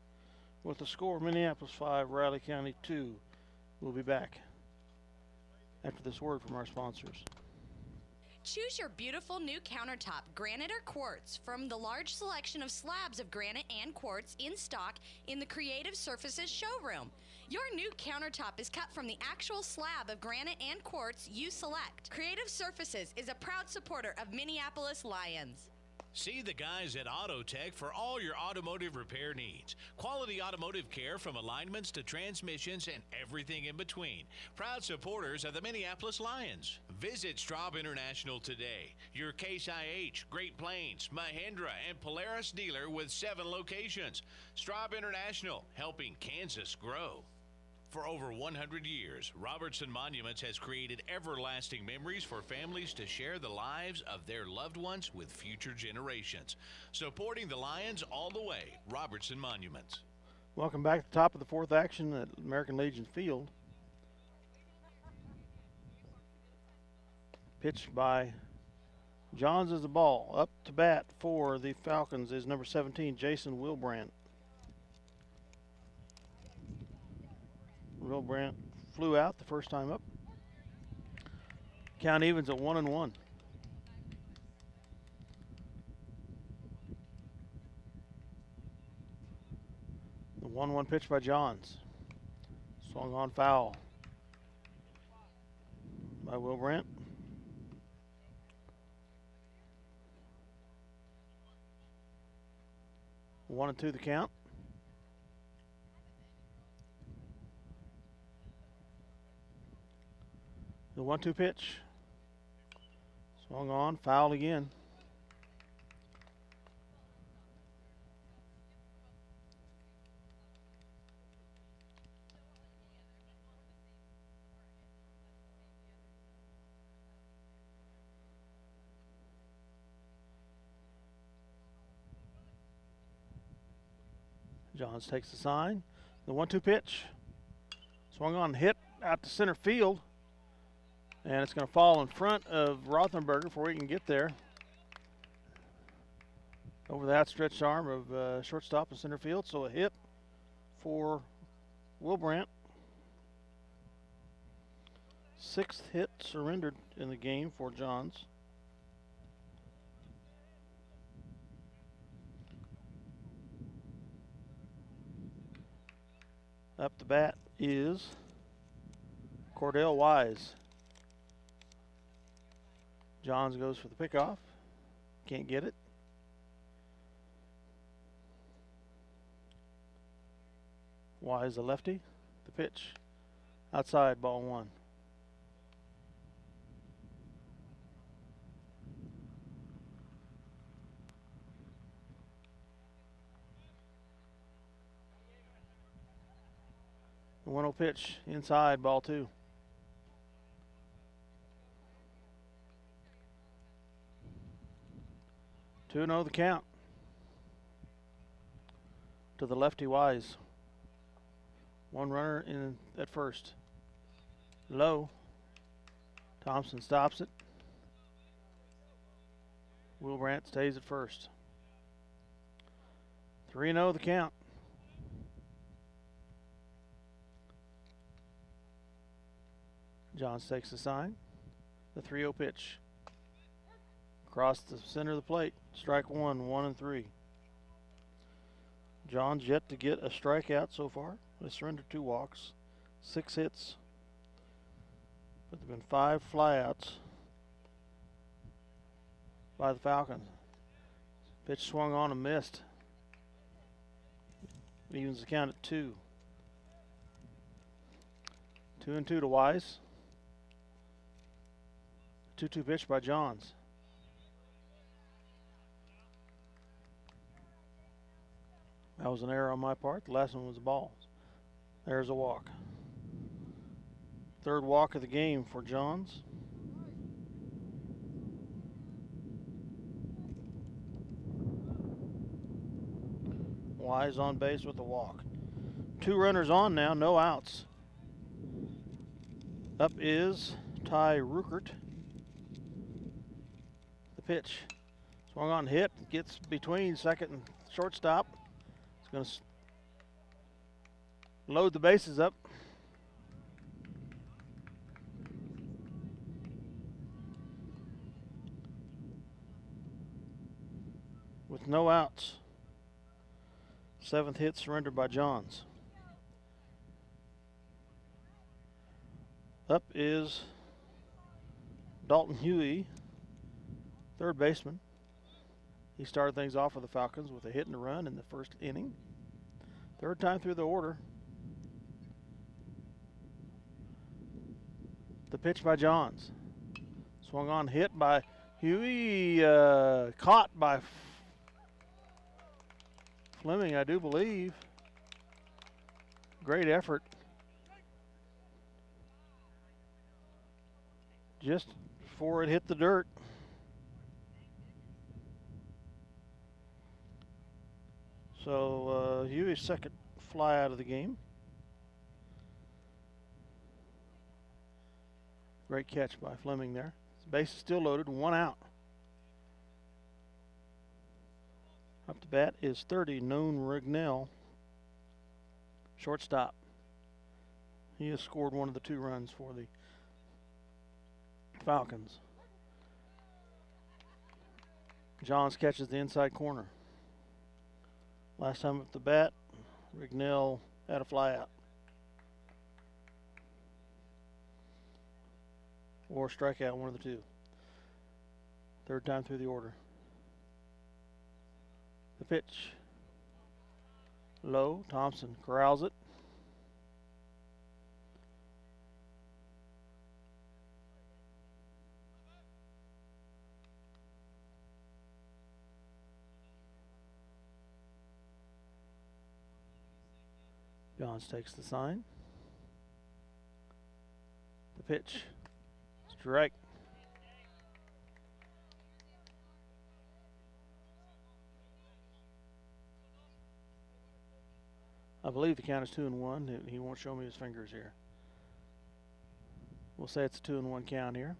with the score Minneapolis 5, Riley County 2. We'll be back after this word from our sponsors. Choose your beautiful new countertop, granite or quartz, from the large selection of slabs of granite and quartz in stock in the Creative Surfaces showroom. Your new countertop is cut from the actual slab of granite and quartz you select. Creative Surfaces is a proud supporter of Minneapolis Lions. See the guys at AutoTech for all your automotive repair needs. Quality automotive care from alignments to transmissions and everything in between. Proud supporters of the Minneapolis Lions. Visit Straub International today. Your Case IH, Great Plains, Mahindra, and Polaris dealer with 7 locations. Straub International, helping Kansas grow. For over 100 years, Robertson Monuments has created everlasting memories for families to share the lives of their loved ones with future generations. Supporting the Lions all the way, Robertson Monuments. Welcome back to the top of the 4th action at American Legion Field. Pitched by Johns as the ball. Up to bat for the Falcons is number 17, Jason Wilbrandt. Wilbrandt flew out the first time up. Count evens at 1-1. The 1-1 pitch by Johns. Swung on foul by Wilbrandt. One and 2 the count. The 1-2 pitch. Swung on, foul again. Johns takes the sign. The 1-2 pitch. Swung on, hit out to center field. And it's going to fall in front of Rothenberger before he can get there. Over the outstretched arm of shortstop in center field. So a hit for Wilbrandt. 6th hit surrendered in the game for Johns. Up the bat is Cordell Wise. Johns goes for the pickoff. Can't get it. Wise the lefty. The pitch. Outside, ball 1. The 1-0 pitch. Inside, ball 2. Two 2-0 the count to the lefty Wise. 1 runner in at first. Low. Thompson stops it. Wilbrandt stays at first. 3-0 the count. Johns takes the sign. The 3-0 pitch. Across the center of the plate. Strike one, 1-3. Johns yet to get a strikeout so far. They surrendered 2 walks, 6 hits. But there have been 5 flyouts by the Falcons. Pitch swung on and missed. Evens the count at 2. 2-2 to Wise. 2-2 pitch by Johns. That was an error on my part. The last one was a ball. There's a walk. 3rd walk of the game for Johns. Wise on base with a walk. 2 runners on now, no outs. Up is Ty Ruckert. The pitch. Swung on, hit, gets between second and shortstop. It's going to load the bases up. With no outs. 7th hit surrendered by Johns. Up is Dalton Huey, 3rd baseman. He started things off for the Falcons with a hit and a run in the 1st inning. 3rd time through the order. The pitch by Johns. Swung on, hit by Huey, caught by Fleming, I do believe. Great effort. Just before it hit the dirt. So Huey's 2nd fly out of the game. Great catch by Fleming there. The base is still loaded, 1 out. Up to bat is 30, Noon Rignell, shortstop. He has scored one of the 2 runs for the Falcons. Johns catches the inside corner. Last time up the bat, Rignell had a fly out. Or strikeout, one of the 2. 3rd time through the order. The pitch. Low. Thompson corrals it. Johns takes the sign. The pitch. Strike. I believe the count is 2-1. He won't show me his fingers here. We'll say it's a 2-1 count here.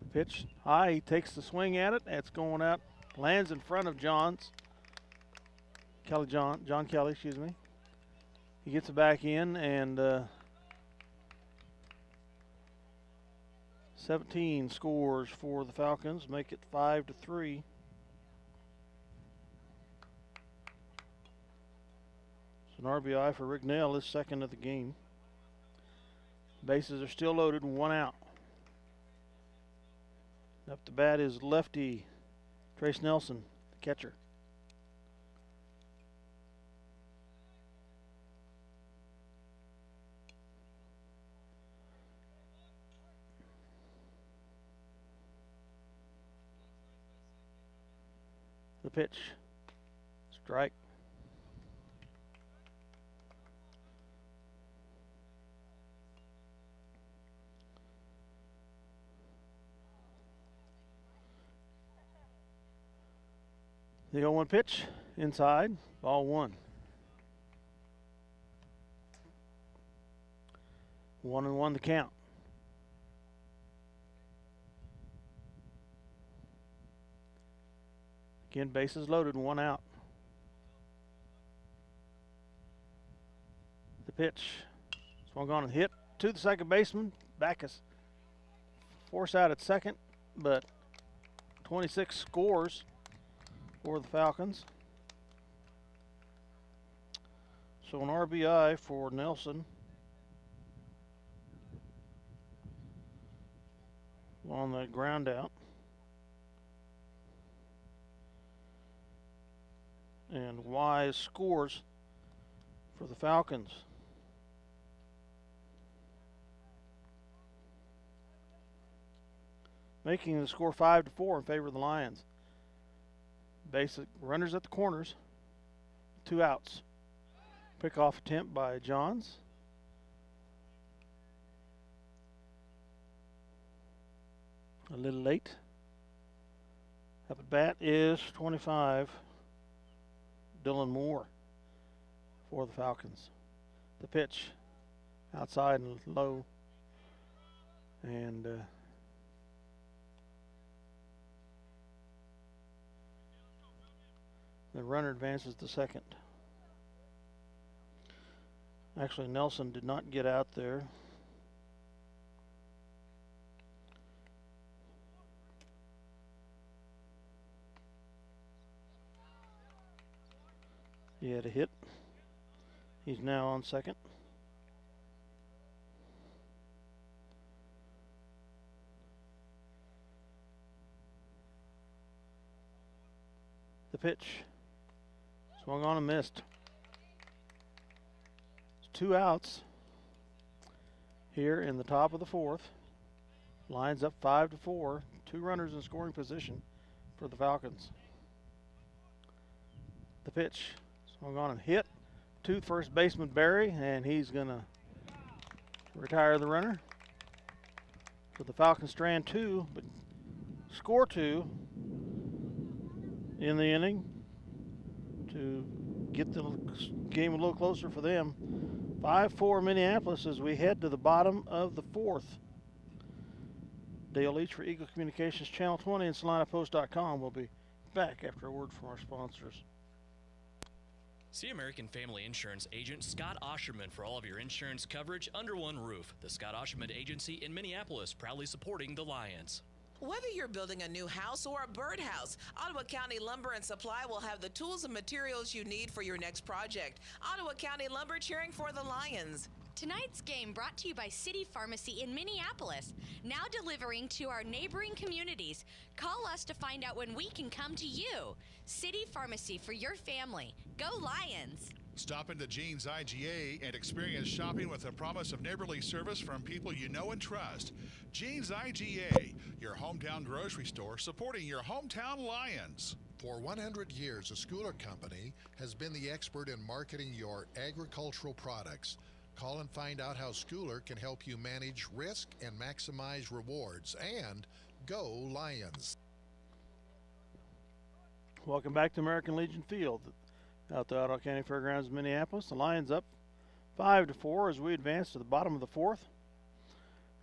The pitch high. He takes the swing at it. It's going out. Lands in front of Johns. John Kelly, excuse me. He gets it back in, and 17 scores for the Falcons, make it 5-3. So an RBI for Rignell is 2nd of the game. Bases are still loaded, 1 out. Up to bat is lefty Trace Nelson, the catcher. The pitch. Strike. The 0-1 pitch inside, ball 1. 1-1 the count. Again, bases loaded, 1 out. The pitch. Swung on and hit to the second baseman. Backus force out at second, but 26 scores for the Falcons. So an RBI for Nelson on the ground out. And Wise scores for the Falcons. Making the score 5-4 in favor of the Lions. Basic runners at the corners, 2 outs. Pickoff attempt by Johns. A little late. Up at bat is 25, Dylan Moore for the Falcons. The pitch outside and low. And the runner advances to second. Actually, Nelson did not get out there. He had a hit. He's now on second. The pitch. Swung on and missed. It's 2 outs here in the top of the 4th. Lines up 5-4. 2 runners in scoring position for the Falcons. The pitch. Swung on and hit to first baseman Barry, and he's going to retire the runner. So the Falcons strand 2, but score 2 in the inning to get the game a little closer for them. 5-4 Minneapolis as we head to the bottom of the 4th. Dale Leech for Eagle Communications Channel 20 and SalinaPost.com. We'll be back after a word from our sponsors. See American Family Insurance agent Scott Osherman for all of your insurance coverage under one roof. The Scott Osherman Agency in Minneapolis, proudly supporting the Lions. Whether you're building a new house or a birdhouse, Ottawa County Lumber and Supply will have the tools and materials you need for your next project. Ottawa County Lumber, cheering for the Lions. Tonight's game brought to you by City Pharmacy in Minneapolis, now delivering to our neighboring communities. Call us to find out when we can come to you. City Pharmacy for your family. Go Lions! Stop into Jean's IGA and experience shopping with a promise of neighborly service from people you know and trust. Jean's IGA, your hometown grocery store supporting your hometown Lions. For 100 years, a Schooler Company has been the expert in marketing your agricultural products. Call and find out how Schooler can help you manage risk and maximize rewards. And go Lions! Welcome back to American Legion Field out the Ottawa County Fairgrounds, Minneapolis. The Lions up 5-4 as we advance to the bottom of the 4th.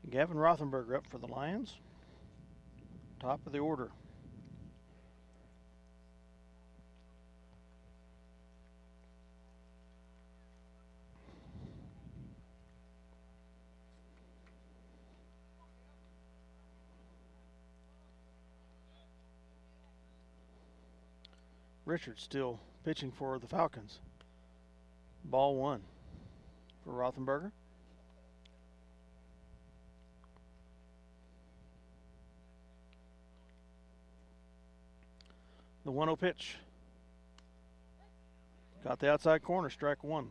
Gavin Rothenberger up for the Lions. Top of the order. Richard still pitching for the Falcons. Ball 1 for Rothenberger. The 1-0 pitch. Got the outside corner, strike 1.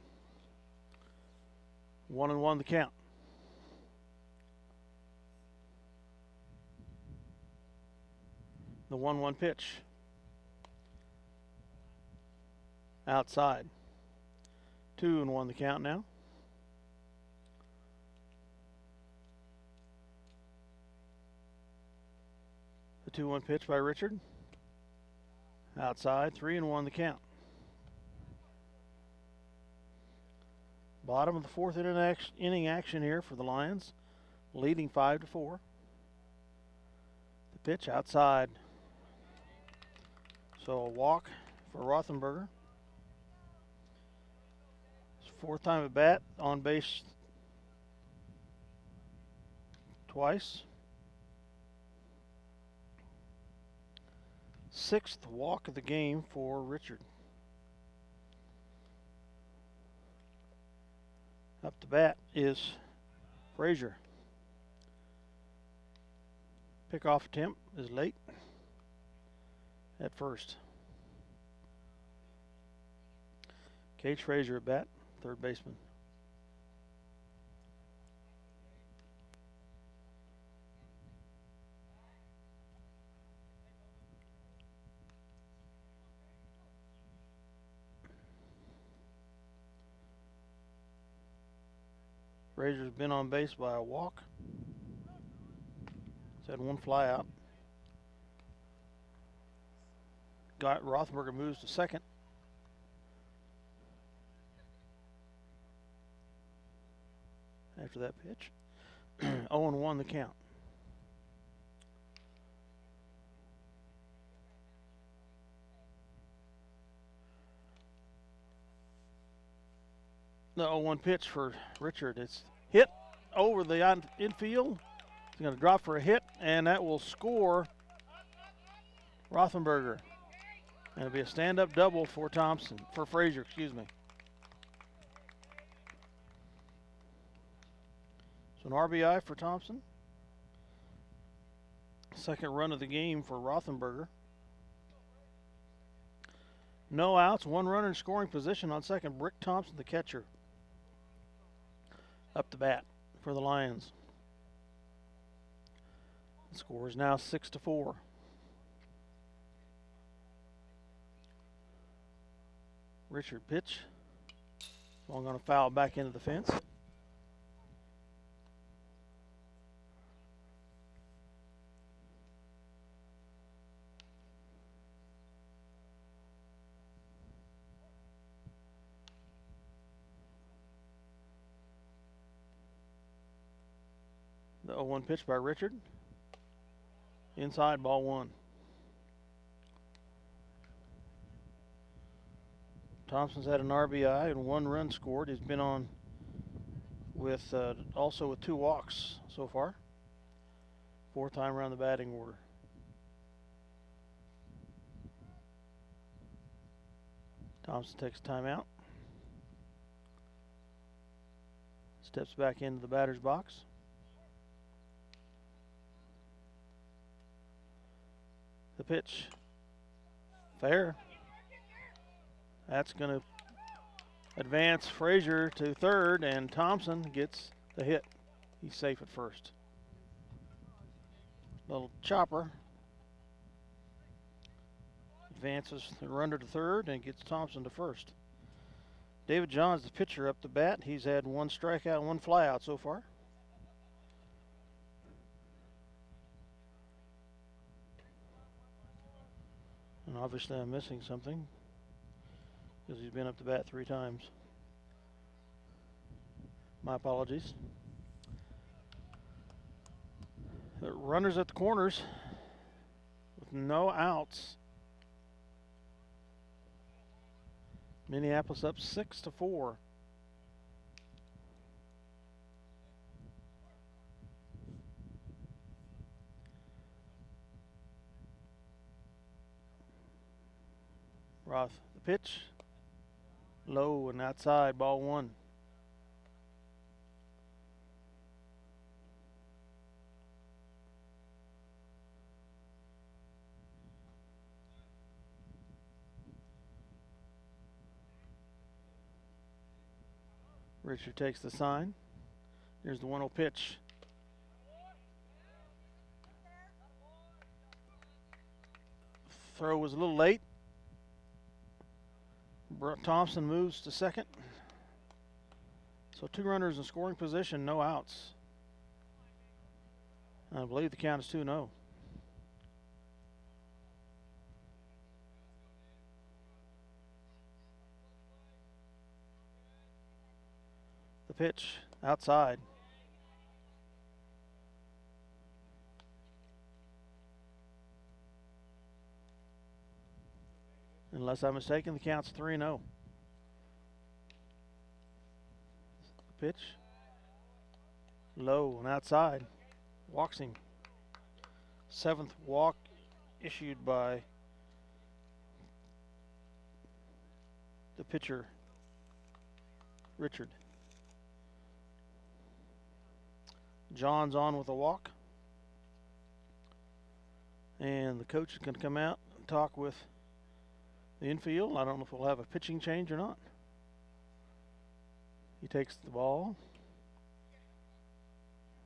1-1 the count. The 1-1 pitch. Outside. 2-1 the count now. The 2-1 pitch by Richard. Outside. 3-1 the count. Bottom of the fourth inning action here for the Lions, leading 5-4. The pitch outside. So a walk for Rothenberger. His fourth time at bat, on base twice. Sixth walk of the game for Richard. Up to bat is Frazier. Pickoff attempt is late at first. Cage Frazier at bat, third baseman. Frazier's been on base by a walk. He's had one fly out. Rothenberger moves to second. After that pitch. 0-1 the count. The 0-1 pitch for Richard. It's hit over the infield. He's going to drop for a hit, and that will score Rothenberger. And it'll be a stand-up double for Frazier, excuse me. So an RBI for Thompson. Second run of the game for Rothenberger. No outs, one runner in scoring position on second. Brick Thompson, the catcher, up to bat for the Lions. The score is now 6-4. Richard pitch. Ball going to foul back into the fence. The 0-1 pitch by Richard. Inside, ball one. Thompson's had an RBI and one run scored. He's been on with also with two walks so far. Fourth time around the batting order. Thompson takes a timeout. Steps back into the batter's box. The pitch. Fair. That's going to advance Frazier to third, and Thompson gets the hit. He's safe at first. Little chopper. Advances the runner to third and gets Thompson to first. David Johns, the pitcher, up to bat. He's had one strikeout and one flyout so far. And obviously I'm missing something because he's been up to bat 3 times. My apologies. The runners at the corners with no outs. Minneapolis up 6-4. Roth, the pitch, low and outside, ball one. Richard takes the sign. Here's the 1-0 pitch. Throw was a little late. Thompson moves to second. So 2 runners in scoring position, no outs. I believe the count is 2-0. pitch outside. Unless I'm mistaken, the count's 3-0. Pitch. Low and outside. Walks him. 7th walk issued by the pitcher, Richard. John's on with a walk. And the coach is going to come out and talk with the infield. I don't know if we'll have a pitching change or not. He takes the ball.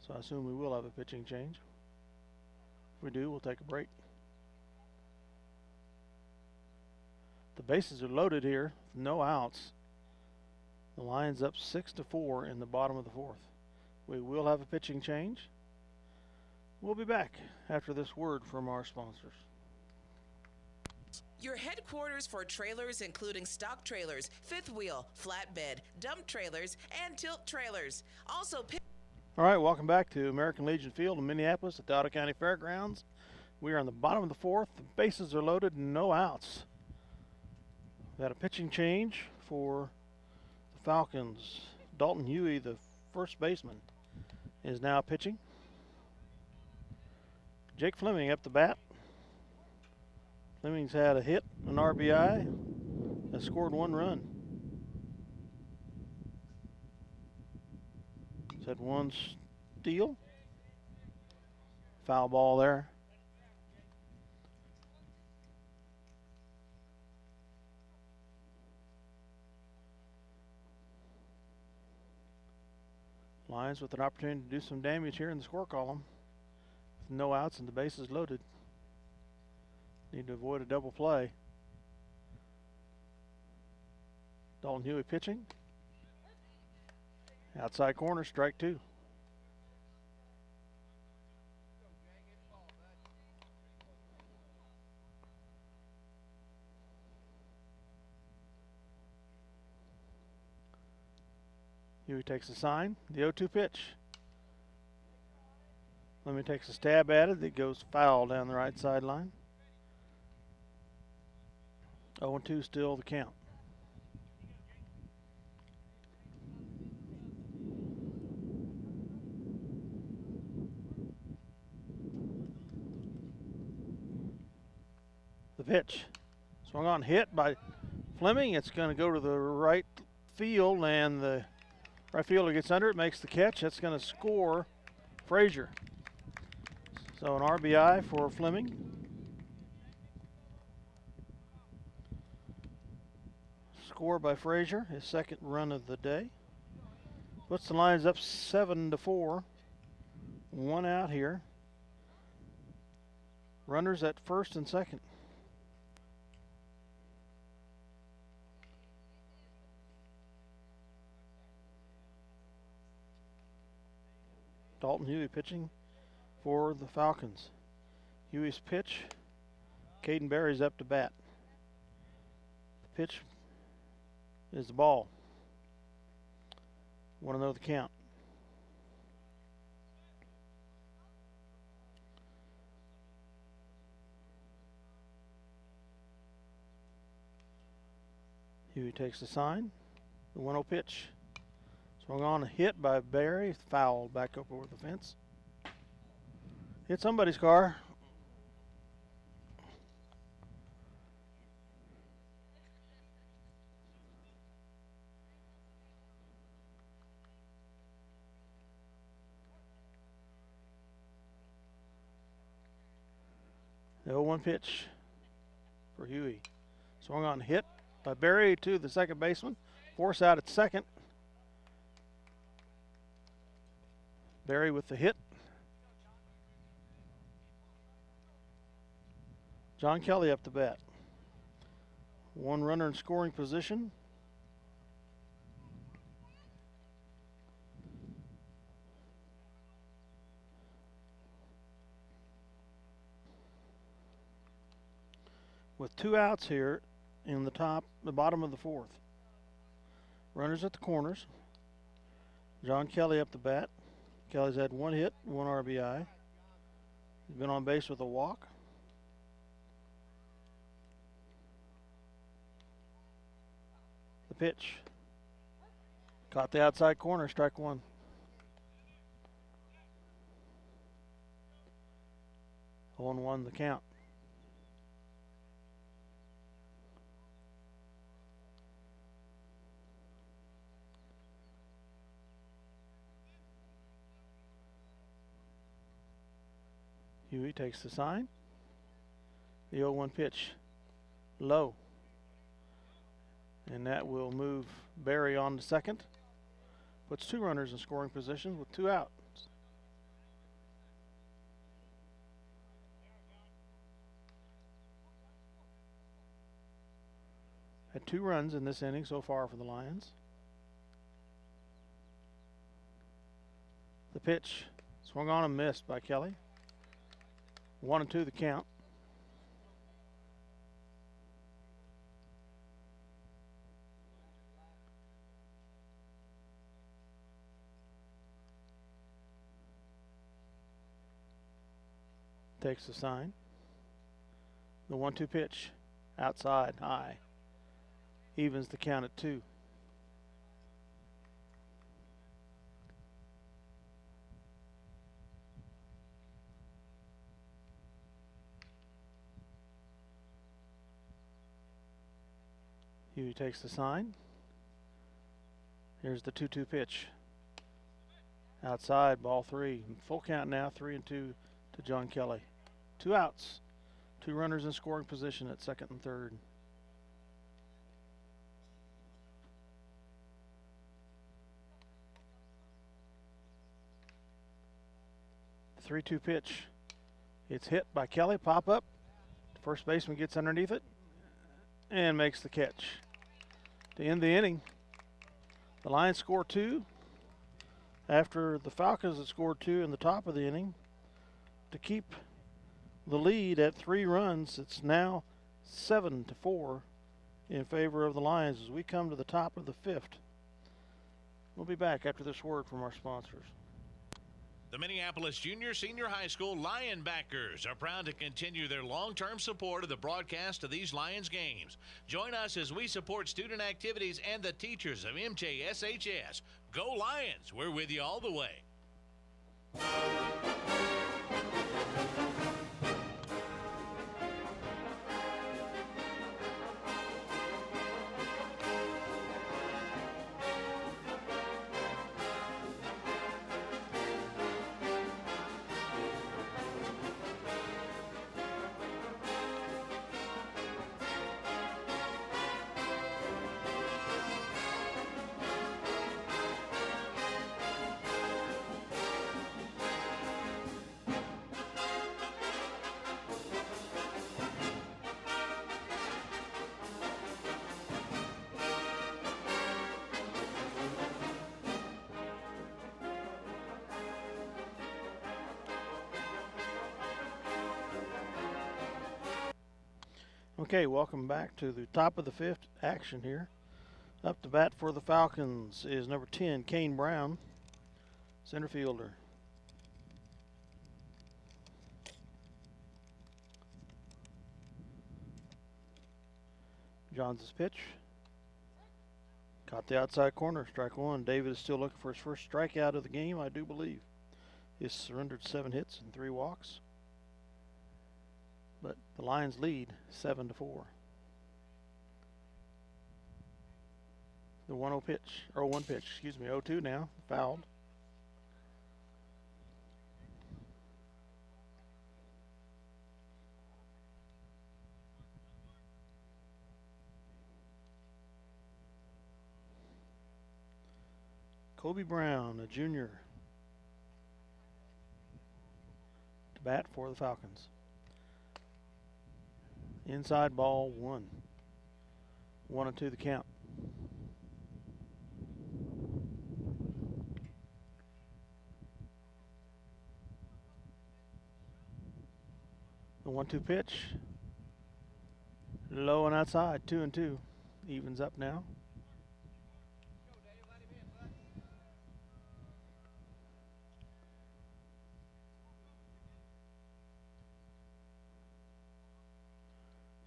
So I assume we will have a pitching change. If we do, we'll take a break. The bases are loaded here, no outs. The Lions up 6-4 in the bottom of the 4th. We will have a pitching change. We'll be back after this word from our sponsors. Your headquarters for trailers, including stock trailers, fifth wheel, flatbed, dump trailers, and tilt trailers. Also, all right, welcome back to American Legion Field in Minneapolis at the Ottawa County Fairgrounds. We are in the bottom of the 4th. The bases are loaded, no outs. We had a pitching change for the Falcons. Dalton Huey, the first baseman, is now pitching. Jake Fleming up the bat. Fleming's had a hit, an RBI, has scored 1 run. He's had 1 steal. Foul ball there. Lions with an opportunity to do some damage here in the score column. With no outs and the bases loaded. Need to avoid a double play. Dalton Huey pitching. Outside corner, strike 2. Huey takes a sign. The 0-2 pitch. Fleming takes a stab at it. It goes foul down the right sideline. 0-2 still the count. The pitch. Swung on, hit by Fleming. It's going to go to the right field, and the right fielder gets under it, makes the catch. That's going to score Frazier. So an RBI for Fleming. Score by Frazier, his 2nd run of the day. Puts the Lions up 7-4. 1 out here. Runners at 1st and 2nd. Dalton Huey pitching for the Falcons. Huey's pitch. Caden Berry's up to bat. The pitch is the ball. Want to know the count. Huey takes the sign. The 1-0 pitch. Swung on, a hit by Berry. Foul back up over the fence. Hit somebody's car. The 0-1 pitch for Huey. Swung on, hit by Berry to the second baseman. Force out at second. Berry with the hit. John Kelly up to bat. 1 runner in scoring position. With 2 outs here in the bottom of the 4th. Runners at the corners. John Kelly up the bat. Kelly's had 1 hit, 1 RBI. He's been on base with a walk. The pitch. Caught the outside corner, strike 1. On 1 the count. Huey takes the sign. The 0-1 pitch. Low. And that will move Barry on to second. Puts 2 runners in scoring position with 2 outs. Had 2 runs in this inning so far for the Lions. The pitch swung on and missed by Kelly. 1-2 the count. Takes the sign. The 1-2 pitch outside high. Evens the count at 2. Huey takes the sign. Here's the 2-2 pitch. Outside, ball 3. Full count now, 3-2 to John Kelly. 2 outs. 2 runners in scoring position at second and third. The 3-2 pitch. It's hit by Kelly. Pop up. First baseman gets underneath it and makes the catch. To end the inning, the Lions score 2 after the Falcons had scored 2 in the top of the inning. To keep the lead at 3 runs, it's now 7-4 in favor of the Lions as we come to the top of the 5th. We'll be back after this word from our sponsors. The Minneapolis Junior Senior High School Lionbackers are proud to continue their long-term support of the broadcast of these Lions games. Join us as we support student activities and the teachers of MJSHS. Go Lions! We're with you all the way. Okay, welcome back to the top of the 5th action here. Up to bat for the Falcons is number 10, Kane Brown, center fielder. Johns' pitch. Caught the outside corner, strike 1. David is still looking for his first strikeout of the game, I do believe. He's surrendered 7 hits and 3 walks. But the Lions lead 7-4. The 1-0 pitch, or 1 pitch, excuse me, 0-2 now, fouled. Kobe Brown, a junior, to bat for the Falcons. Inside ball 1. 1-2 the count. The 1-2 pitch. Low and outside, 2-2. Evens up now.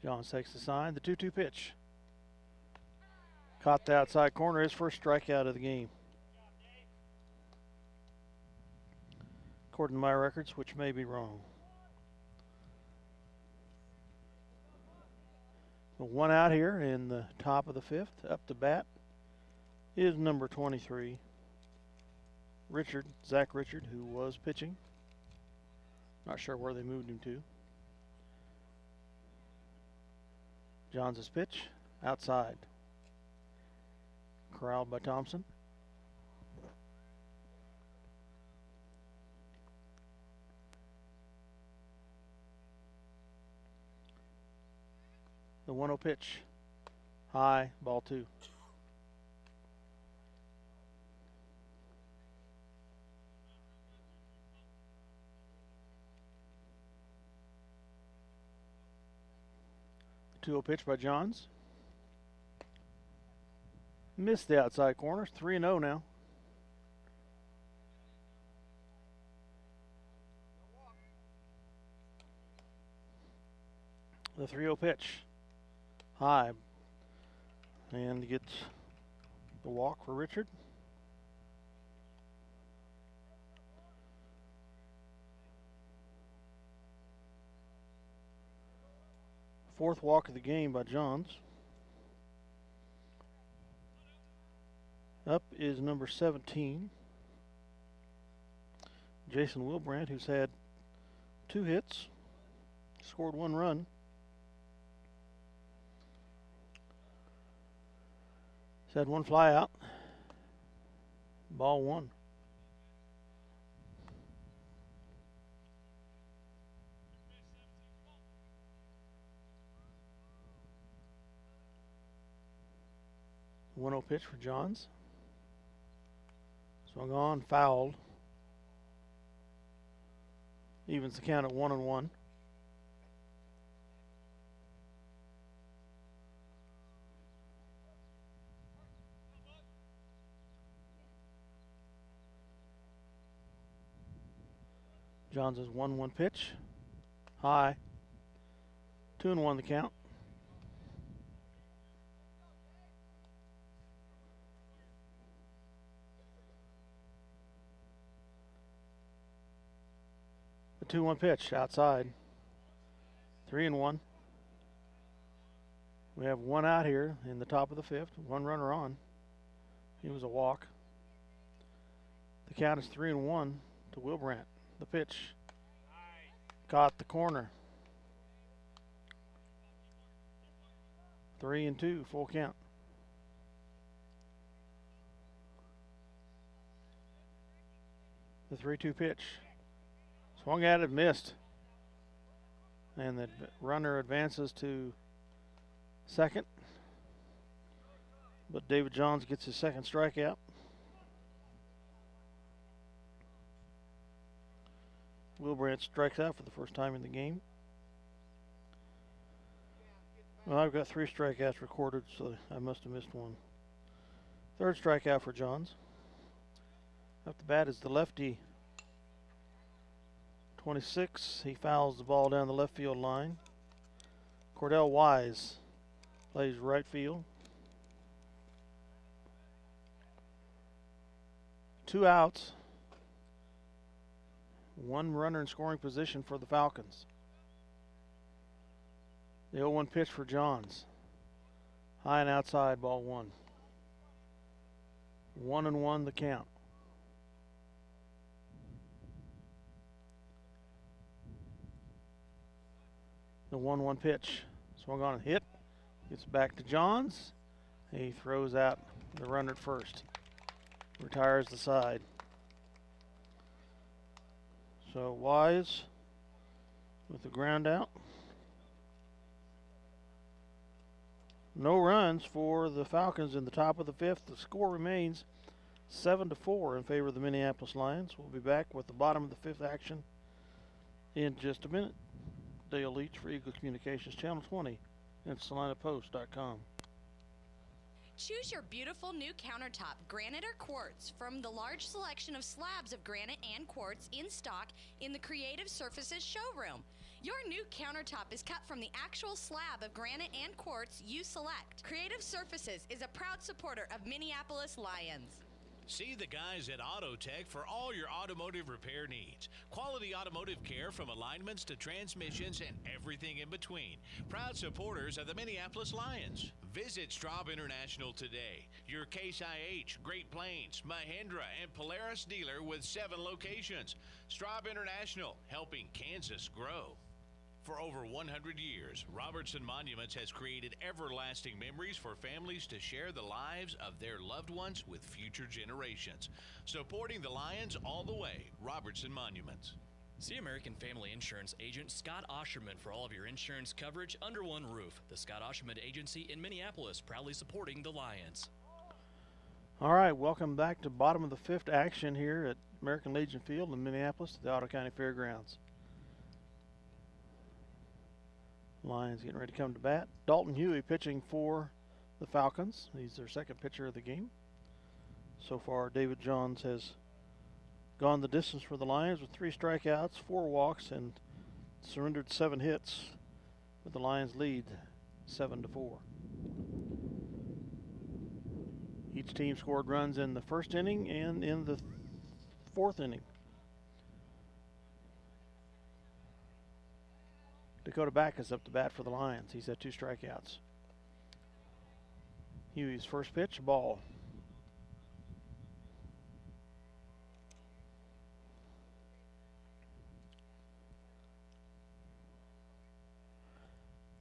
Johns takes the sign. The 2-2 pitch. Caught the outside corner. His first strikeout of the game. According to my records, which may be wrong. So 1 out here in the top of the 5th. Up to bat is number 23, Zach Richard, who was pitching. Not sure where they moved him to. Johns' pitch, outside. Corralled by Thompson. The 1-0 pitch, high, ball 2. The 2-0 pitch by Johns. Missed the outside corner. 3-0 now. The 3-0 pitch. High. And gets the walk for Richard. Fourth walk of the game by Johns. Up is number 17, Jason Wilbrandt, who's had 2 hits, scored 1 run. He's had 1 fly out. Ball 1. The 1-0 pitch for Johns. Swung on, fouled. Evens the count at 1-1. Johns' 1-1 pitch. High. 2-1 the count. The 2-1 pitch outside. 3-1. We have 1 out here in the top of the 5th. 1 runner on. It was a walk. The count is 3-1 to Wilbrandt. The pitch caught the corner. 3-2, full count. The 3-2 pitch. Swung at it, missed. And the runner advances to second. But David Johns gets his second strikeout. Wilbrandt strikes out for the first time in the game. Well, I've got 3 strikeouts recorded, so I must have missed 1. Third strikeout for Johns. Up the bat is the lefty, 26. He fouls the ball down the left field line. Cordell Wise plays right field. 2 outs. 1 runner in scoring position for the Falcons. The 0-1 pitch for Johns. High and outside, ball 1. 1-1 the count. The 1-1 pitch. Swung on and hit. Gets back to Johns. He throws out the runner at first. Retires the side. So Wise with the ground out. No runs for the Falcons in the top of the 5th. The score remains 7-4 in favor of the Minneapolis Lions. We'll be back with the bottom of the 5th action in just a minute. Dale Leech for Eagle Communications, Channel 20 and SalinaPost.com. Choose your beautiful new countertop, granite or quartz, from the large selection of slabs of granite and quartz in stock in the Creative Surfaces showroom. Your new countertop is cut from the actual slab of granite and quartz you select. Creative Surfaces is a proud supporter of Minneapolis Lions. See the guys at AutoTech for all your automotive repair needs. Quality automotive care from alignments to transmissions and everything in between. Proud supporters of the Minneapolis Lions. Visit Straub International today. Your Case IH, Great Plains, Mahindra, and Polaris dealer with 7 locations. Straub International, helping Kansas grow. For over 100 years, Robertson Monuments has created everlasting memories for families to share the lives of their loved ones with future generations. Supporting the Lions all the way, Robertson Monuments. See American Family Insurance agent Scott Osherman for all of your insurance coverage under one roof. The Scott Osherman Agency in Minneapolis, proudly supporting the Lions. All right, welcome back to bottom of the 5th action here at American Legion Field in Minneapolis at the Ottawa County Fairgrounds. Lions getting ready to come to bat. Dalton Huey pitching for the Falcons. He's their second pitcher of the game. So far, David Johns has gone the distance for the Lions with 3 strikeouts, 4 walks, and surrendered 7 hits, with the Lions lead 7-4. Each team scored runs in the first inning and in the 4th inning. Dakota Backus up to bat for the Lions. He's had 2 strikeouts. Huey's first pitch, ball.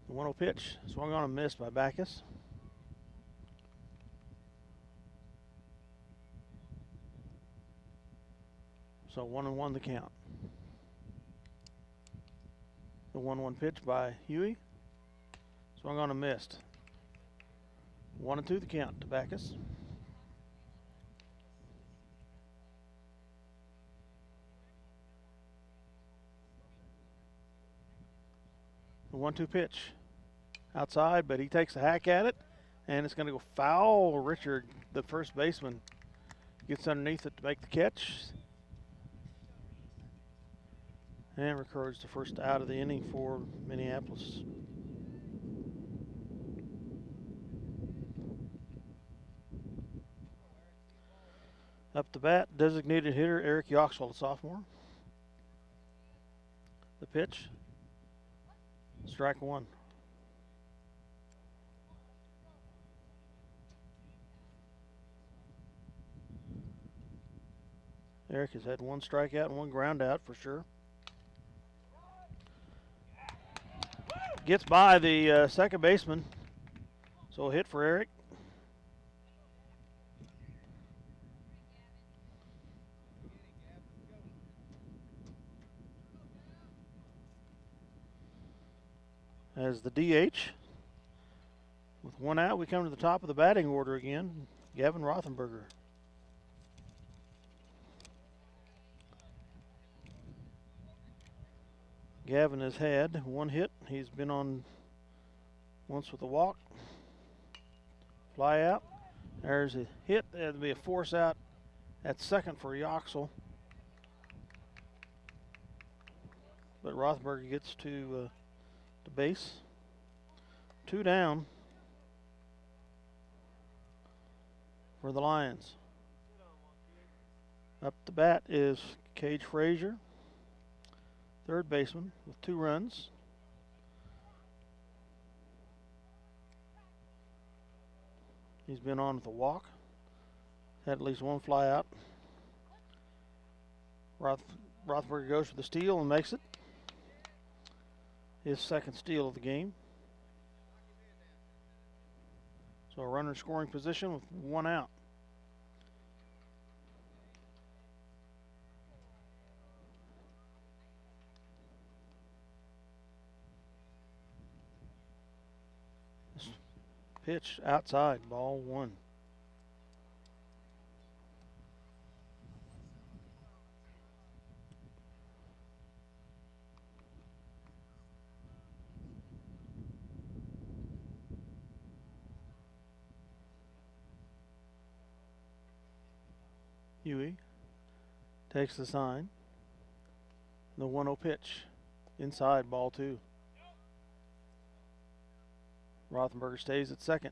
The 1-0 pitch, swung on and missed by Backus. So 1-1 the count. The 1-1 pitch by Huey. Swung on and missed. 1-2 the count to Backus. The 1-2 pitch. Outside, but he takes a hack at it, and it's going to go foul. Richard, the first baseman, gets underneath it to make the catch. And records the first out of the inning for Minneapolis. Up the bat, designated hitter Eric Yoxwell, the sophomore. The pitch, strike 1. Eric has had 1 strikeout and 1 ground out for sure. Gets by the second baseman, so a hit for Eric. As the DH, with 1 out, we come to the top of the batting order again, Gavin Rothenberger. Gavin has had 1 hit. He's been on once with a walk. Fly out. There's a hit. There'll be a force out at second for Yoxel. But Rothenberger gets to the base. 2 down for the Lions. Up the bat is Cage Frazier, third baseman, with 2 runs. He's been on with a walk. Had at least 1 fly out. Rothberger goes for the steal and makes it. His second steal of the game. So a runner in scoring position with 1 out. This pitch outside, ball 1. Huey takes the sign. The 1-0 pitch. Inside, ball 2. Rothenberger stays at second.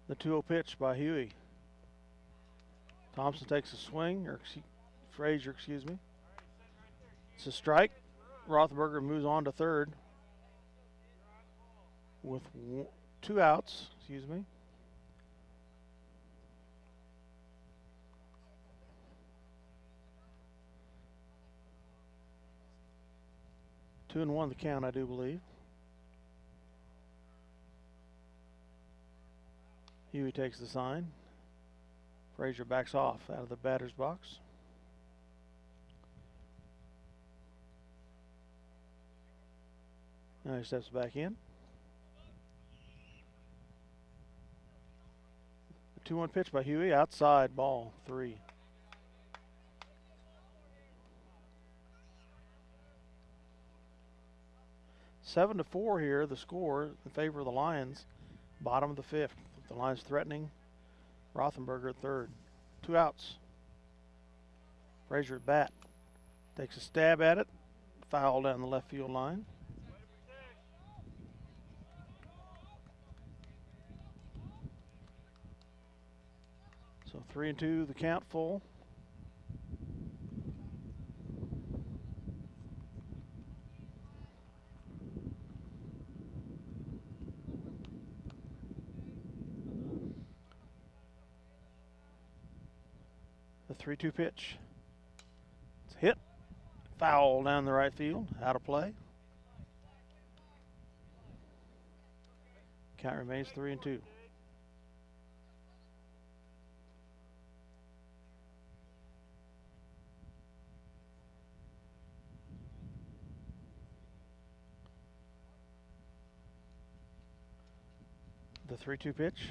The 2-0 pitch by Huey. Thompson takes a swing, or Frazier, excuse me. It's a strike. Rothenberger moves on to third with 2 outs, excuse me. Two and 1 the count, I do believe. Huey takes the sign. Frazier backs off out of the batter's box. Now he steps back in. The 2-1 pitch by Huey, outside, ball 3. Seven to 4 here, the score in favor of the Lions. Bottom of the 5th. The Lions threatening. Rothenberger at third. 2 outs. Frazier at bat. Takes a stab at it. Foul down the left field line. So 3-2, the count full. The 3-2 pitch. It's hit. Foul down the right field. Out of play. Count remains 3-2. The 3-2 pitch.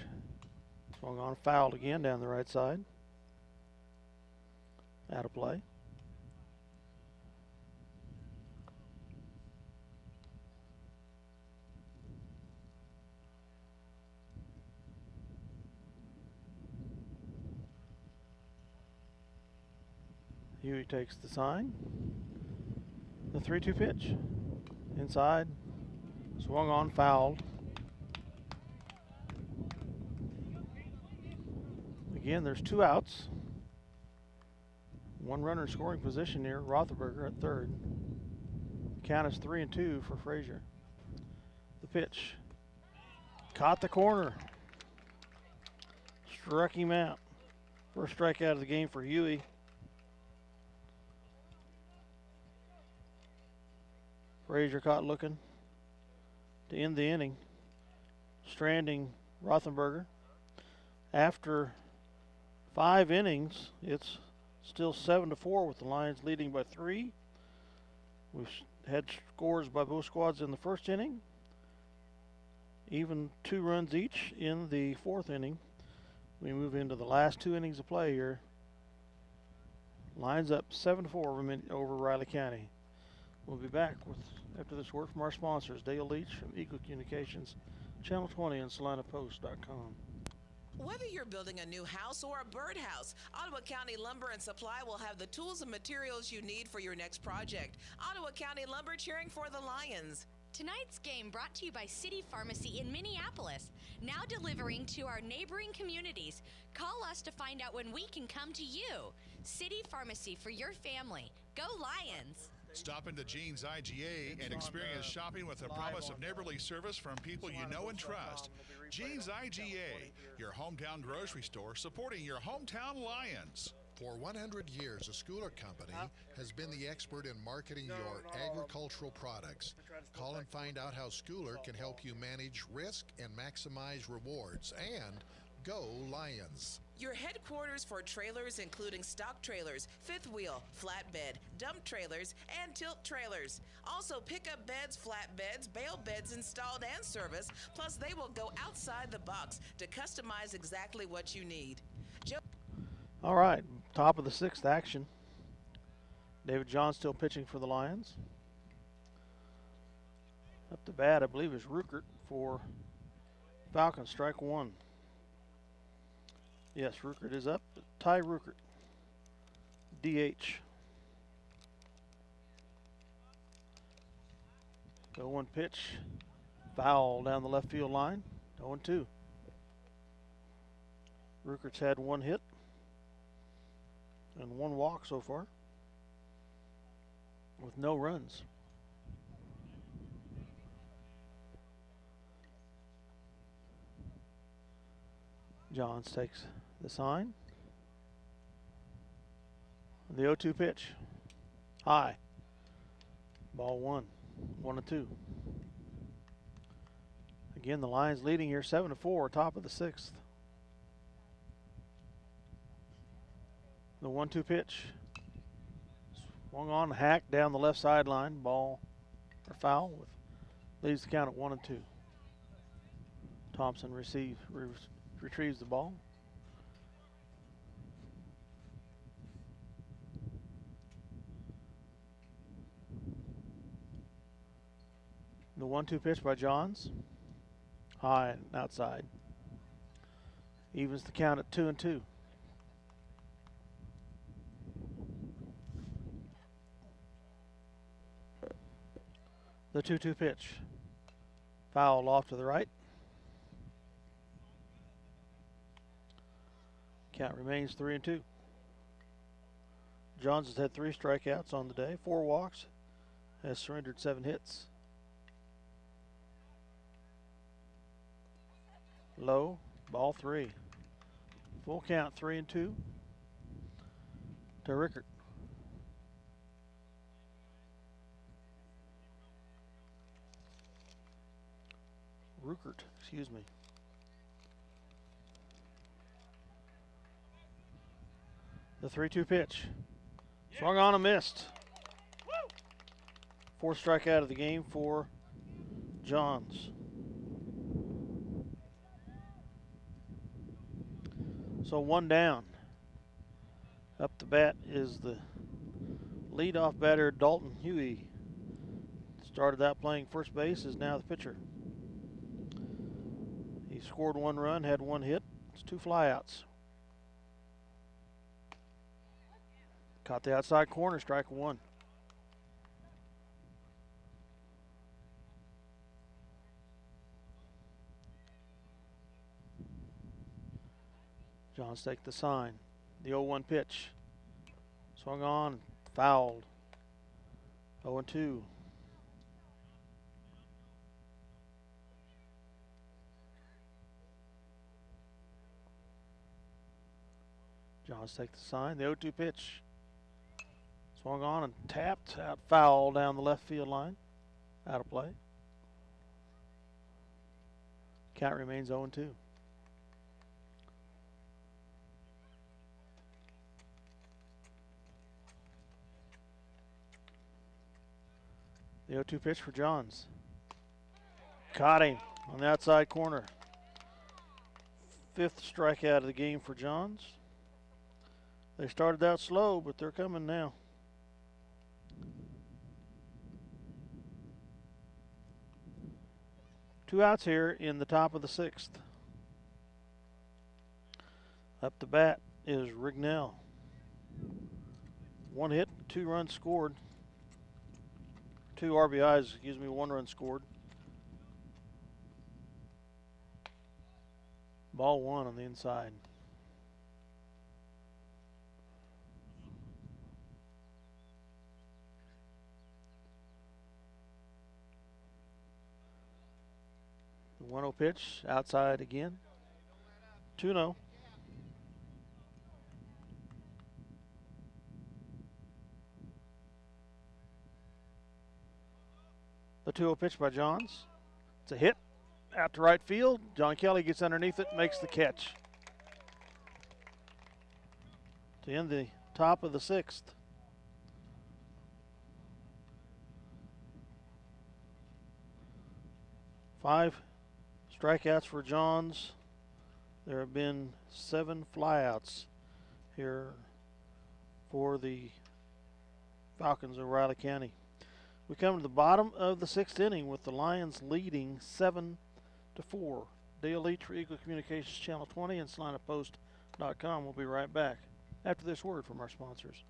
Swung on, fouled again down the right side. Out of play. Huey takes the sign. The 3-2 pitch. Inside. Swung on, fouled. Again, there's 2 outs. 1 runner in scoring position here. Rothenberger at third. Count is 3-2 for Frazier. The pitch. Caught the corner. Struck him out. First strikeout of the game for Huey. Frazier caught looking to end the inning. Stranding Rothenberger. After 5 innings, it's still 7-4 with the Lions leading by 3. We've had scores by both squads in the first inning. Even 2 runs each in the 4th inning. We move into the last 2 innings of play here. Lions up 7-4 over Riley County. We'll be back after this word from our sponsors, Dale Leech from Eagle Communications, Channel 20 and SalinaPost.com. Whether you're building a new house or a birdhouse, Ottawa County Lumber and Supply will have the tools and materials you need for your next project. Ottawa County Lumber, cheering for the Lions. Tonight's game brought to you by City Pharmacy in Minneapolis, now delivering to our neighboring communities. Call us to find out when we can come to you. City Pharmacy for your family. Go Lions! Stop into Gene's IGA and experience shopping with a promise of neighborly service from people you know and trust. Gene's IGA, your hometown grocery store supporting your hometown Lions. For 100 years, a Schooler Company has been the expert in marketing your agricultural products. Call and find out how Schooler can help you manage risk and maximize rewards. And go Lions! Your headquarters for trailers, including stock trailers, fifth wheel, flatbed, dump trailers, and tilt trailers. Also, pickup beds, flatbeds, bale beds installed and serviced, plus they will go outside the box to customize exactly what you need. All right, top of the 6th action. David John still pitching for the Lions. Up to bat, I believe, is Ruckert for Falcons. Strike one. Yes, Ruckert is up. Ty Ruckert. DH. The 1 pitch. Foul down the left field line. 0-2. Ruckert's had 1 hit and 1 walk so far with no runs. Johns takes the sign. The 0-2 pitch. High. Ball 1. 1-2. Again, the Lions leading here 7-4, top of the 6th. The 1-2 pitch. Swung on, hacked down the left sideline. Ball or foul with leaves the count at 1-2. Thompson retrieves the ball. The 1-2 pitch by Johns. High and outside. Evens the count at 2-2. The 2-2 pitch. Foul off to the right. Count remains 3-2. Johns has had 3 strikeouts on the day, 4 walks, has surrendered 7 hits. Low, ball 3. Full count 3-2 to Ruckert. Ruckert, excuse me. The 3-2 pitch. Swung on and missed. 4th strikeout of the game for Johns. So 1 down. Up the bat is the leadoff batter, Dalton Huey. Started out playing first base, is now the pitcher. He scored 1 run, had 1 hit. It's 2 flyouts. Caught the outside corner, strike 1. Johns take the sign. The 0-1 pitch. Swung on, fouled. 0-2. Johns take the sign. The 0-2 pitch. Swung on and tapped out, foul down the left field line. Out of play. Count remains 0-2. The 0-2 pitch for Johns. Caught him on the outside corner. 5th strikeout of the game for Johns. They started out slow, but they're coming now. Two outs here in the top of the 6th. Up the bat is Rignell. 1 hit, 2 runs scored. 2 RBIs, 1 run scored. Ball 1 on the inside. The 1-0 pitch, outside again. 2-0. The 2-0 pitch by Johns. It's a hit out to right field. John Kelly gets underneath it, makes the catch. To end the top of the 6th. Five strikeouts for Johns. There have been 7 flyouts here for the Falcons of Riley County. We come to the bottom of the 6th inning with the Lions leading 7-4. Dale Leech for Eagle Communications Channel 20 and SalinaPost.com. We'll be right back after this word from our sponsors.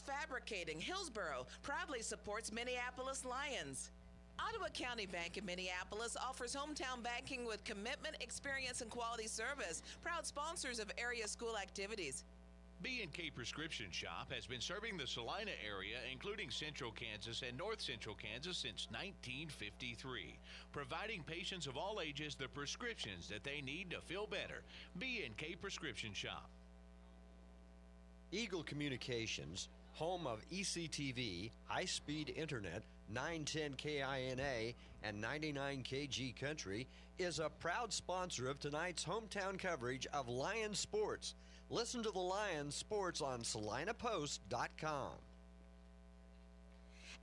Fabricating Hillsboro proudly supports Minneapolis Lions. Ottawa County Bank in Minneapolis offers hometown banking with commitment, experience, and quality service. Proud sponsors of area school activities. B&K Prescription Shop has been serving the Salina area, including Central Kansas and North Central Kansas, since 1953, providing patients of all ages the prescriptions that they need to feel better. B&K Prescription Shop. Eagle Communications, home of ECTV, high-speed internet, 910 KINA, and 99 KG Country, is a proud sponsor of tonight's hometown coverage of Lions sports. Listen to the Lions sports on SalinaPost.com.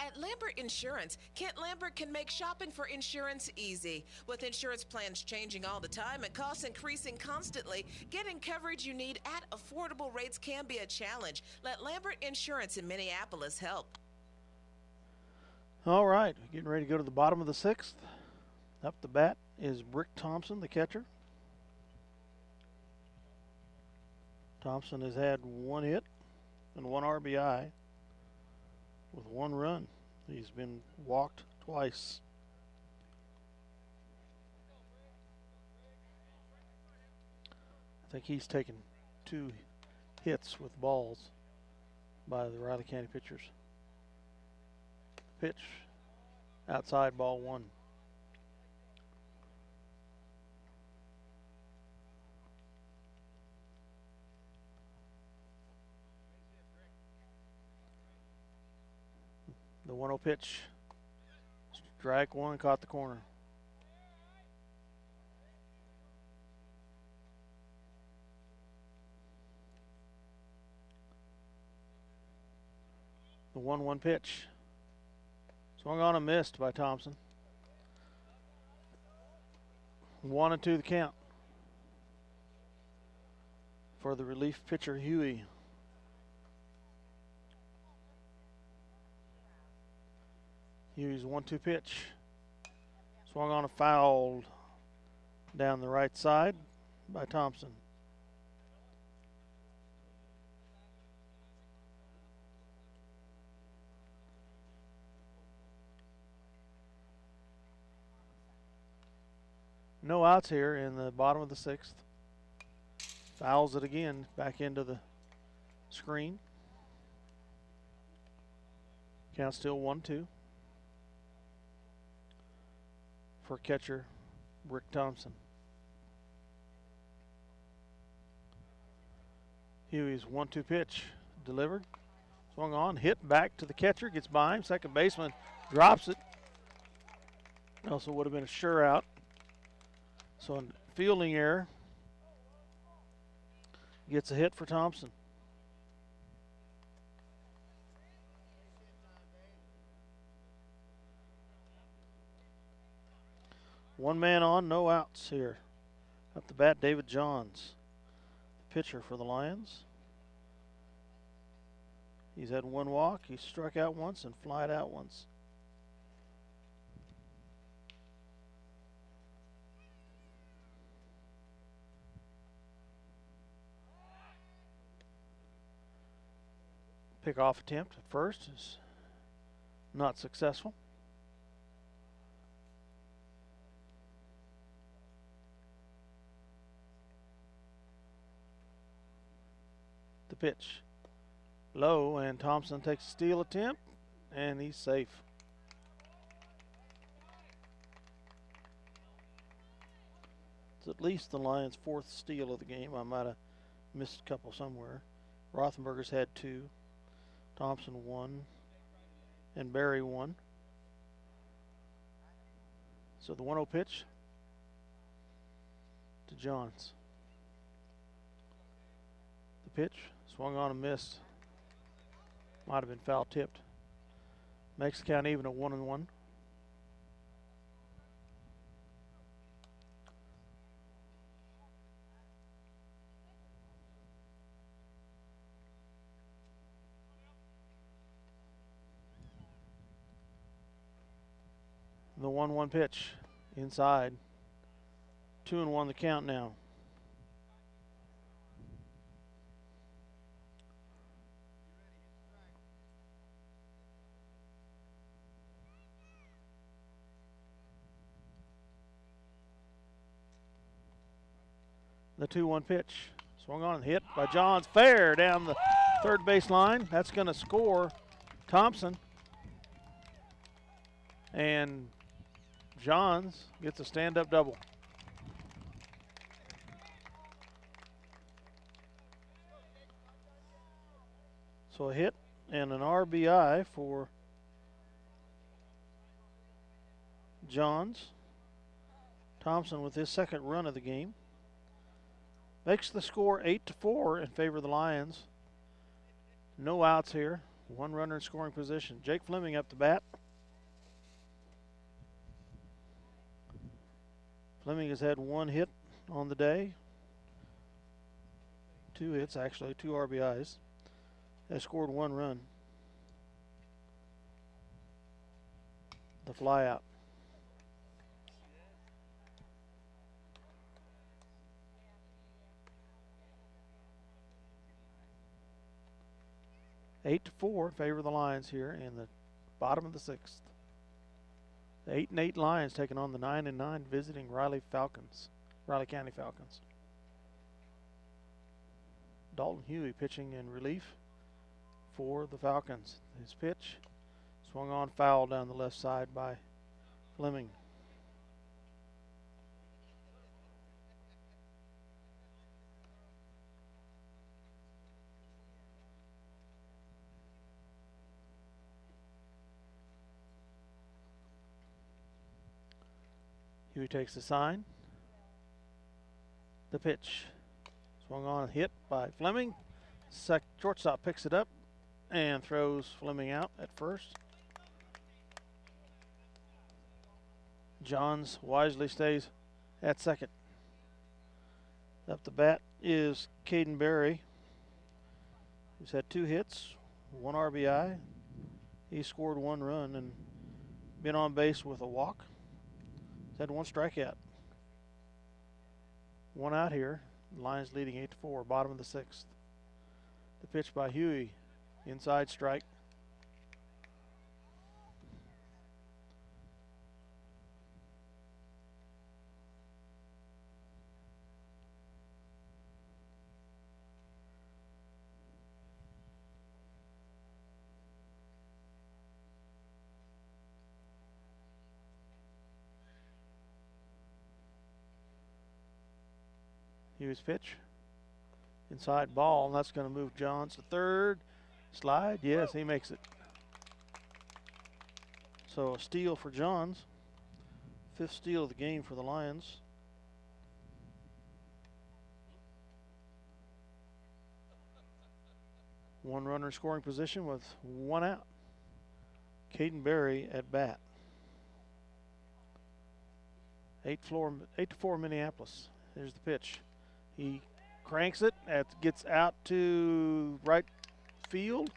At Lambert Insurance, Kent Lambert can make shopping for insurance easy. With insurance plans changing all the time and costs increasing constantly, getting coverage you need at affordable rates can be a challenge. Let Lambert Insurance in Minneapolis help. All right, getting ready to go to the bottom of the 6th. Up the bat is Brick Thompson, the catcher. Thompson has had 1 hit and 1 RBI with 1 run. He's been walked twice. I think he's taken 2 hits with balls by the Riley County pitchers. Pitch, outside, ball 1. The 1-0 pitch. Strike 1, caught the corner. The 1-1 pitch. Swung on and missed by Thompson. 1-2 the count for the relief pitcher Huey. Huey's 1-2 pitch. Swung on and fouled down the right side by Thompson. No outs here in the bottom of the 6th. Fouls it again back into the screen. Count still 1-2 for catcher Brick Thompson. Huey's 1-2 pitch delivered. Swung on, hit back to the catcher, gets by him. Second baseman drops it. Also would have been a sure out. So a fielding error gets a hit for Thompson. One man on, no outs here. Up the bat, David Johns, the pitcher for the Lions. He's had 1 walk. He struck out once and flied out once. Pick-off attempt at first is not successful. The pitch low, and Thompson takes a steal attempt, and he's safe. It's at least the Lions' 4th steal of the game. I might have missed a couple somewhere. Rothenberger's had 2. Thompson 1, and Barry 1. So the 1-0 pitch to Johns. The pitch swung on and missed. Might have been foul tipped. Makes the count even at 1-1. The 1-1 pitch inside. 2-1 the count now. The 2-1 pitch. Swung on and hit by Johns. Fair down the third base line. That's going to score Thompson. And Johns gets a stand-up double. So a hit and an RBI for Johns. Thompson with his second run of the game. Makes the score 8-4 in favor of the Lions. No outs here. One runner in scoring position. Jake Fleming up to bat. Fleming has had one hit on the day. 2 hits, actually, 2 RBIs. Has scored 1 run. The fly out. Eight to 4 in favor of the Lions here in the bottom of the 6th. The 8-8 Lions taking on the 9-9 visiting Riley County Falcons. Dalton Huey pitching in relief for the Falcons. His pitch swung on, foul down the left side by Fleming. Huey takes the sign. The pitch. Swung on and hit by Fleming. Shortstop picks it up and throws Fleming out at first. Johns wisely stays at second. Up the bat is Caden Berry, who's had 2 hits, 1 RBI. He scored 1 run and been on base with a walk. He's had 1 strikeout. 1 out here. Lions leading 8-4, bottom of the 6th. The pitch by Huey, inside strike. Huey's pitch. Inside ball, and that's going to move Johns to third. Slide, yes, he makes it. So a steal for Johns. 5th steal of the game for the Lions. One runner in scoring position with 1 out. Caden Berry at bat. 8-4 Minneapolis. Here's the pitch. He cranks it, gets out to right field,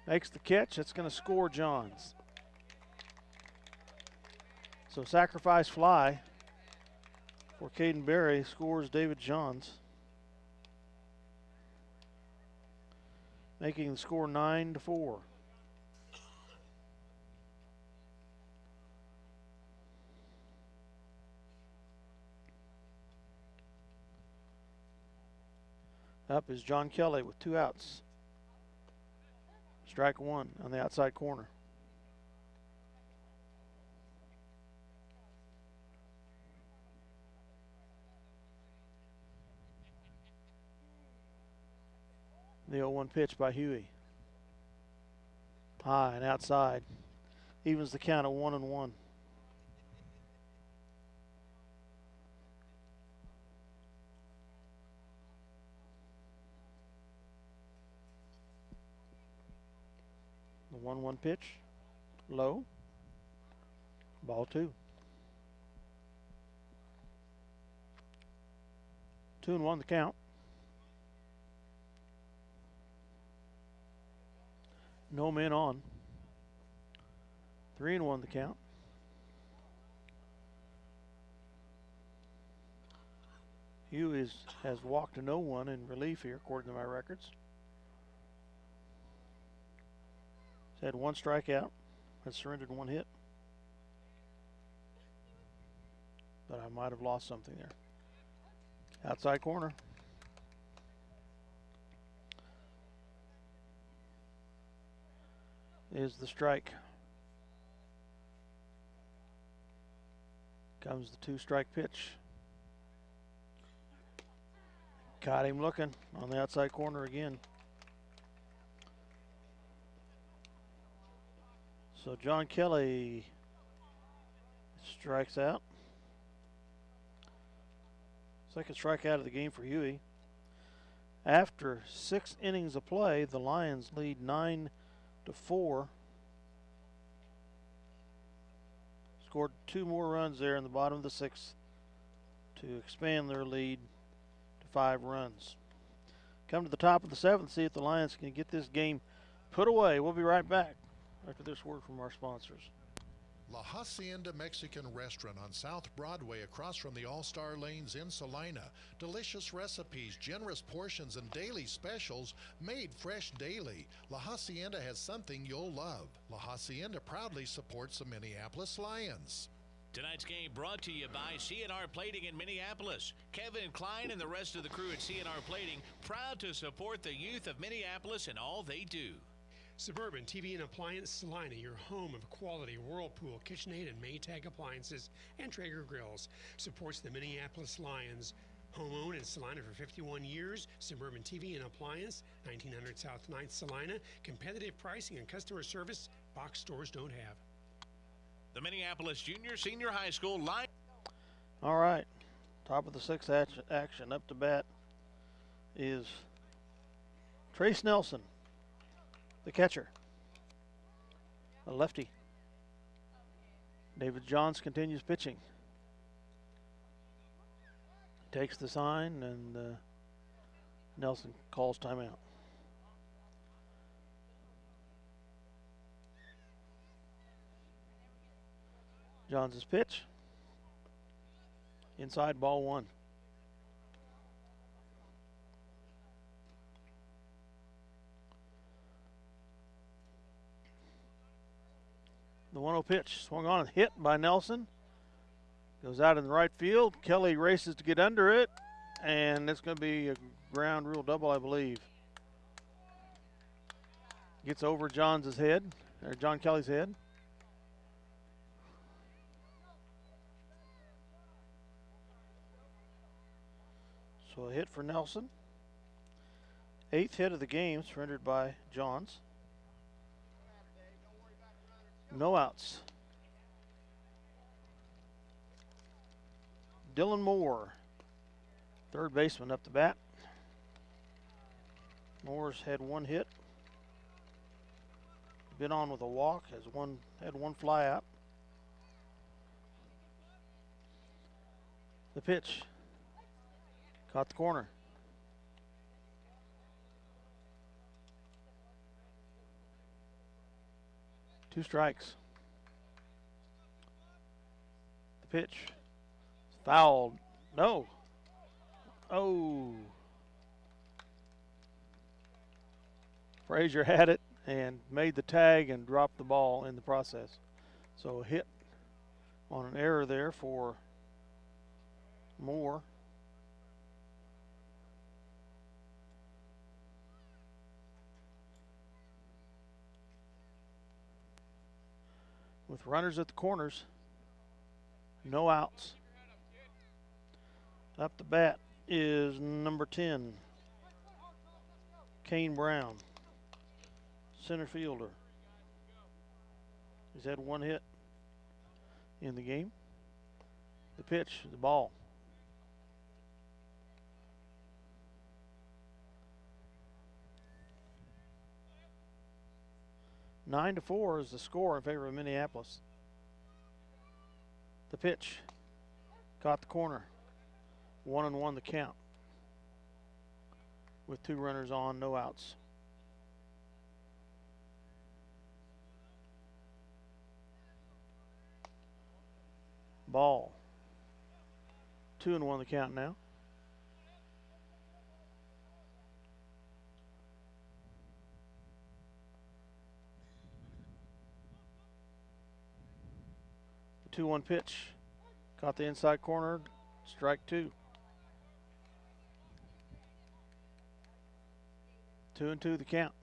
makes the catch. It's going to score Johns. So sacrifice fly for Caden Berry scores David Johns, making the score 9-4. Up is John Kelly with 2 outs. Strike 1 on the outside corner. The 0-1 pitch by Huey. High and outside. Evens the count at 1-1. The 1-1 pitch, low, ball 2. 2-1 the count. No men on. 3-1 the count. Hughes has walked to no one in relief here, according to my records. He's had one strikeout, has surrendered one hit. But I might have lost something there. Outside corner. Is the strike. Comes the 2-strike pitch. Caught him looking on the outside corner again. So John Kelly strikes out. Second strikeout of the game for Huey. After 6 innings of play, the Lions lead 9-4. Scored 2 more runs there in the bottom of the 6th to expand their lead to 5 runs. Come to the top of the 7th, see if the Lions can get this game put away. We'll be right back after this word from our sponsors. La Hacienda Mexican Restaurant on South Broadway across from the All-Star Lanes in Salina. Delicious recipes, generous portions, and daily specials made fresh daily. La Hacienda has something you'll love. La Hacienda proudly supports the Minneapolis Lions. Tonight's game brought to you by CNR Plating in Minneapolis. Kevin Klein and the rest of the crew at CNR Plating proud to support the youth of Minneapolis in all they do. Suburban TV and Appliance Salina, your home of quality Whirlpool, KitchenAid, and Maytag appliances and Traeger grills, supports the Minneapolis Lions. Home-owned in Salina for 51 years. Suburban TV and Appliance, 1900 South 9th Salina. Competitive pricing and customer service box stores don't have. The Minneapolis Junior Senior High School Lions. All right, top of the 6th action. Up to bat is Trace Nelson, the catcher, a lefty. David Johns continues pitching. Takes the sign, and Nelson calls timeout. Johns' pitch. Inside, ball 1. The 1-0 pitch swung on and hit by Nelson. Goes out in the right field. Kelly races to get under it, and it's going to be a ground rule double, I believe. Gets over John's head, or John Kelly's head. So a hit for Nelson. 8th hit of the game, surrendered by Johns. No outs. Dylan Moore, third baseman, up the bat. Moore's had 1 hit. Been on with a walk, had one fly out. The pitch. Caught the corner. Two strikes. The pitch. Fouled. No. Oh. Frazier had it and made the tag and dropped the ball in the process. So a hit on an error there for Moore. With runners at the corners, no outs. Up the bat is number 10, Kane Brown, center fielder. He's had 1 hit in the game. The pitch, the ball. Nine to 4 is the score in favor of Minneapolis. The pitch, caught the corner. 1-1 the count. With 2 runners on, no outs. Ball. 2-1 the count now. 2-1 pitch. Caught the inside corner. Strike 2. 2-2 the count.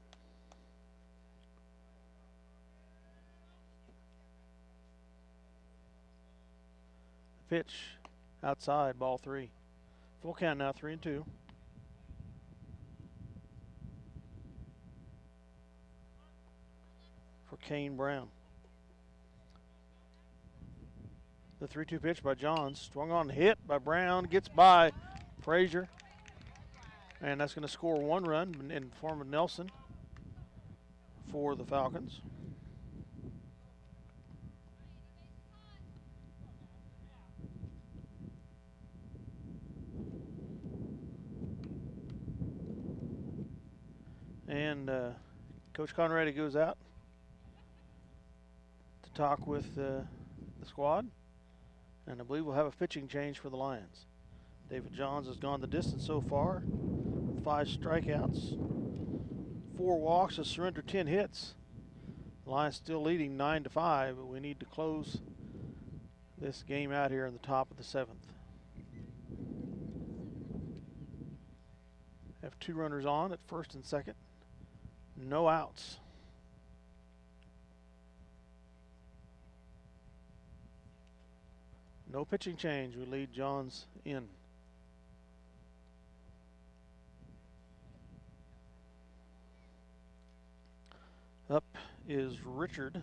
Pitch outside, ball 3. Full count now, 3-2. For Kane Brown. The 3-2 pitch by Johns. Swung on, hit by Brown. Gets by Frazier. And that's going to score 1 run in the form of Nelson for the Falcons. And Coach Conradi goes out to talk with the squad. And I believe we'll have a pitching change for the Lions. David Johns has gone the distance so far. 5 strikeouts, 4 walks, has surrendered 10 hits. The Lions still leading 9-5, but we need to close this game out here in the top of the 7th. Have 2 runners on at first and second. No outs. No pitching change. We lead Johns in. Up is Richard.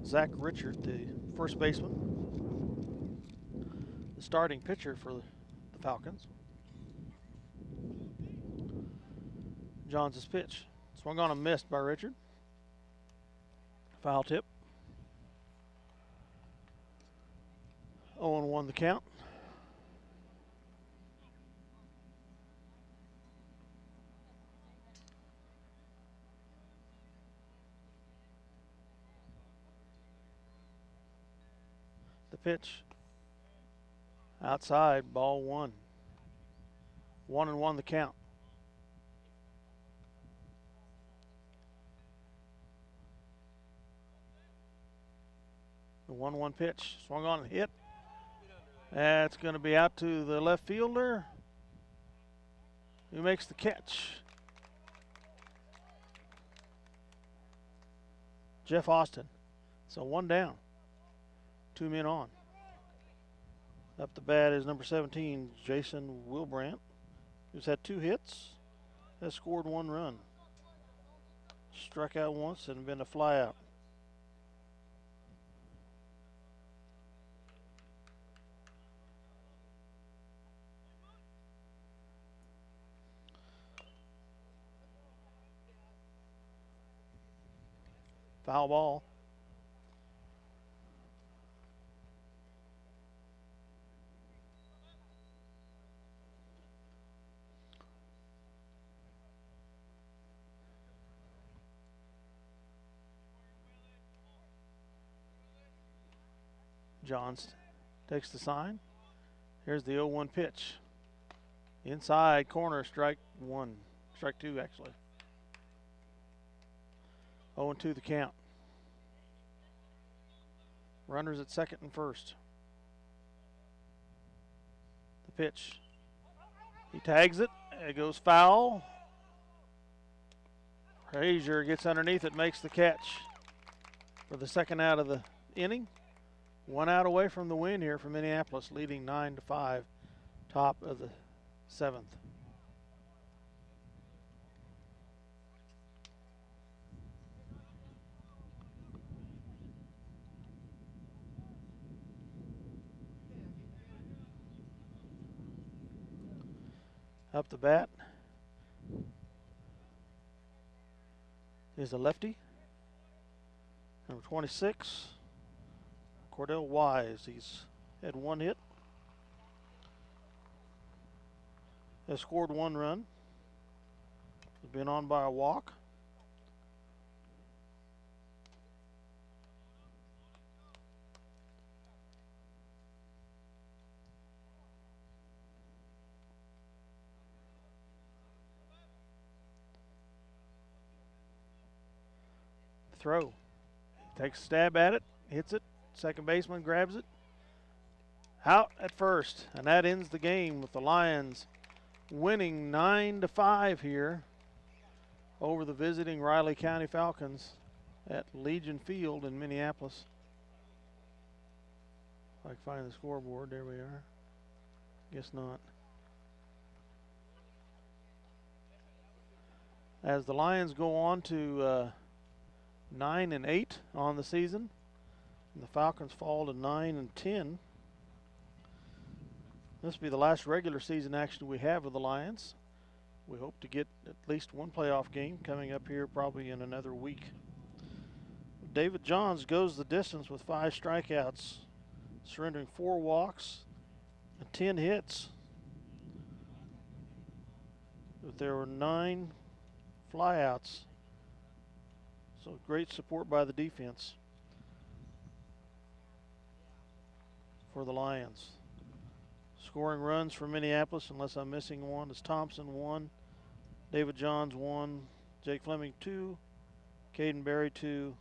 Zach Richard, the first baseman. The starting pitcher for the Falcons. Johns' pitch. Swung on and missed by Richard. Foul tip. 0-1 the count. The pitch. Outside, ball 1. 1-1 the count. The 1-1 pitch. Swung on and hit. That's going to be out to the left fielder, who makes the catch. Jeff Austin. So 1 down. 2 men on. Up the bat is number 17, Jason Wilbrandt, who's had 2 hits, has scored 1 run. Struck out once and been a fly out. Foul ball. Johns takes the sign. Here's the 0-1 pitch. Inside corner, strike 1. Strike 2, actually. 0-2 the count. Runners at second and first. The pitch. He tags it. It goes foul. Frazier gets underneath it, makes the catch for the second out of the inning. 1 out away from the win here for Minneapolis, leading 9-5, top of the 7th. Up the bat is a lefty, number 26. Cordell Wise. He's had 1 hit. Has scored 1 run. Has been on by a walk. Throw. takes a stab at it, hits it. Second baseman grabs it. Out at first, and that ends the game with the Lions winning 9-5 here over the visiting Riley County Falcons at Legion Field in Minneapolis. If I can find the scoreboard, there we are. Guess not. As the Lions go on to 9-8 on the season, and the Falcons fall to 9-10. This will be the last regular season action we have with the Lions. We hope to get at least one playoff game coming up here probably in another week. David Johns goes the distance with 5 strikeouts, surrendering 4 walks and 10 hits. But there were 9 flyouts. So great support by the defense for the Lions. Scoring runs for Minneapolis, unless I'm missing one, is Thompson 1, David Johns 1, Jake Fleming 2, Caden Berry 2,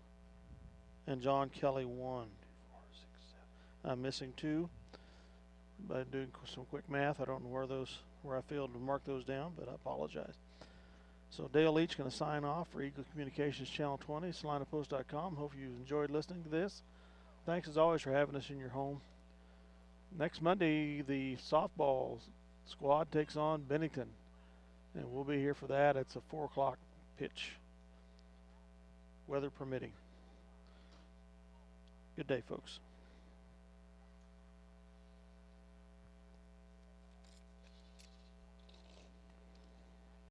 and John Kelly 1. I'm missing 2. By doing some quick math, I don't know where I failed to mark those down, but I apologize. So Dale Leech going to sign off for Eagle Communications Channel 20, SalinaPost.com. Hope you enjoyed listening to this. Thanks as always for having us in your home. Next Monday, the softball squad takes on Bennington, and we'll be here for that. It's a 4 o'clock pitch, weather permitting. Good day, folks.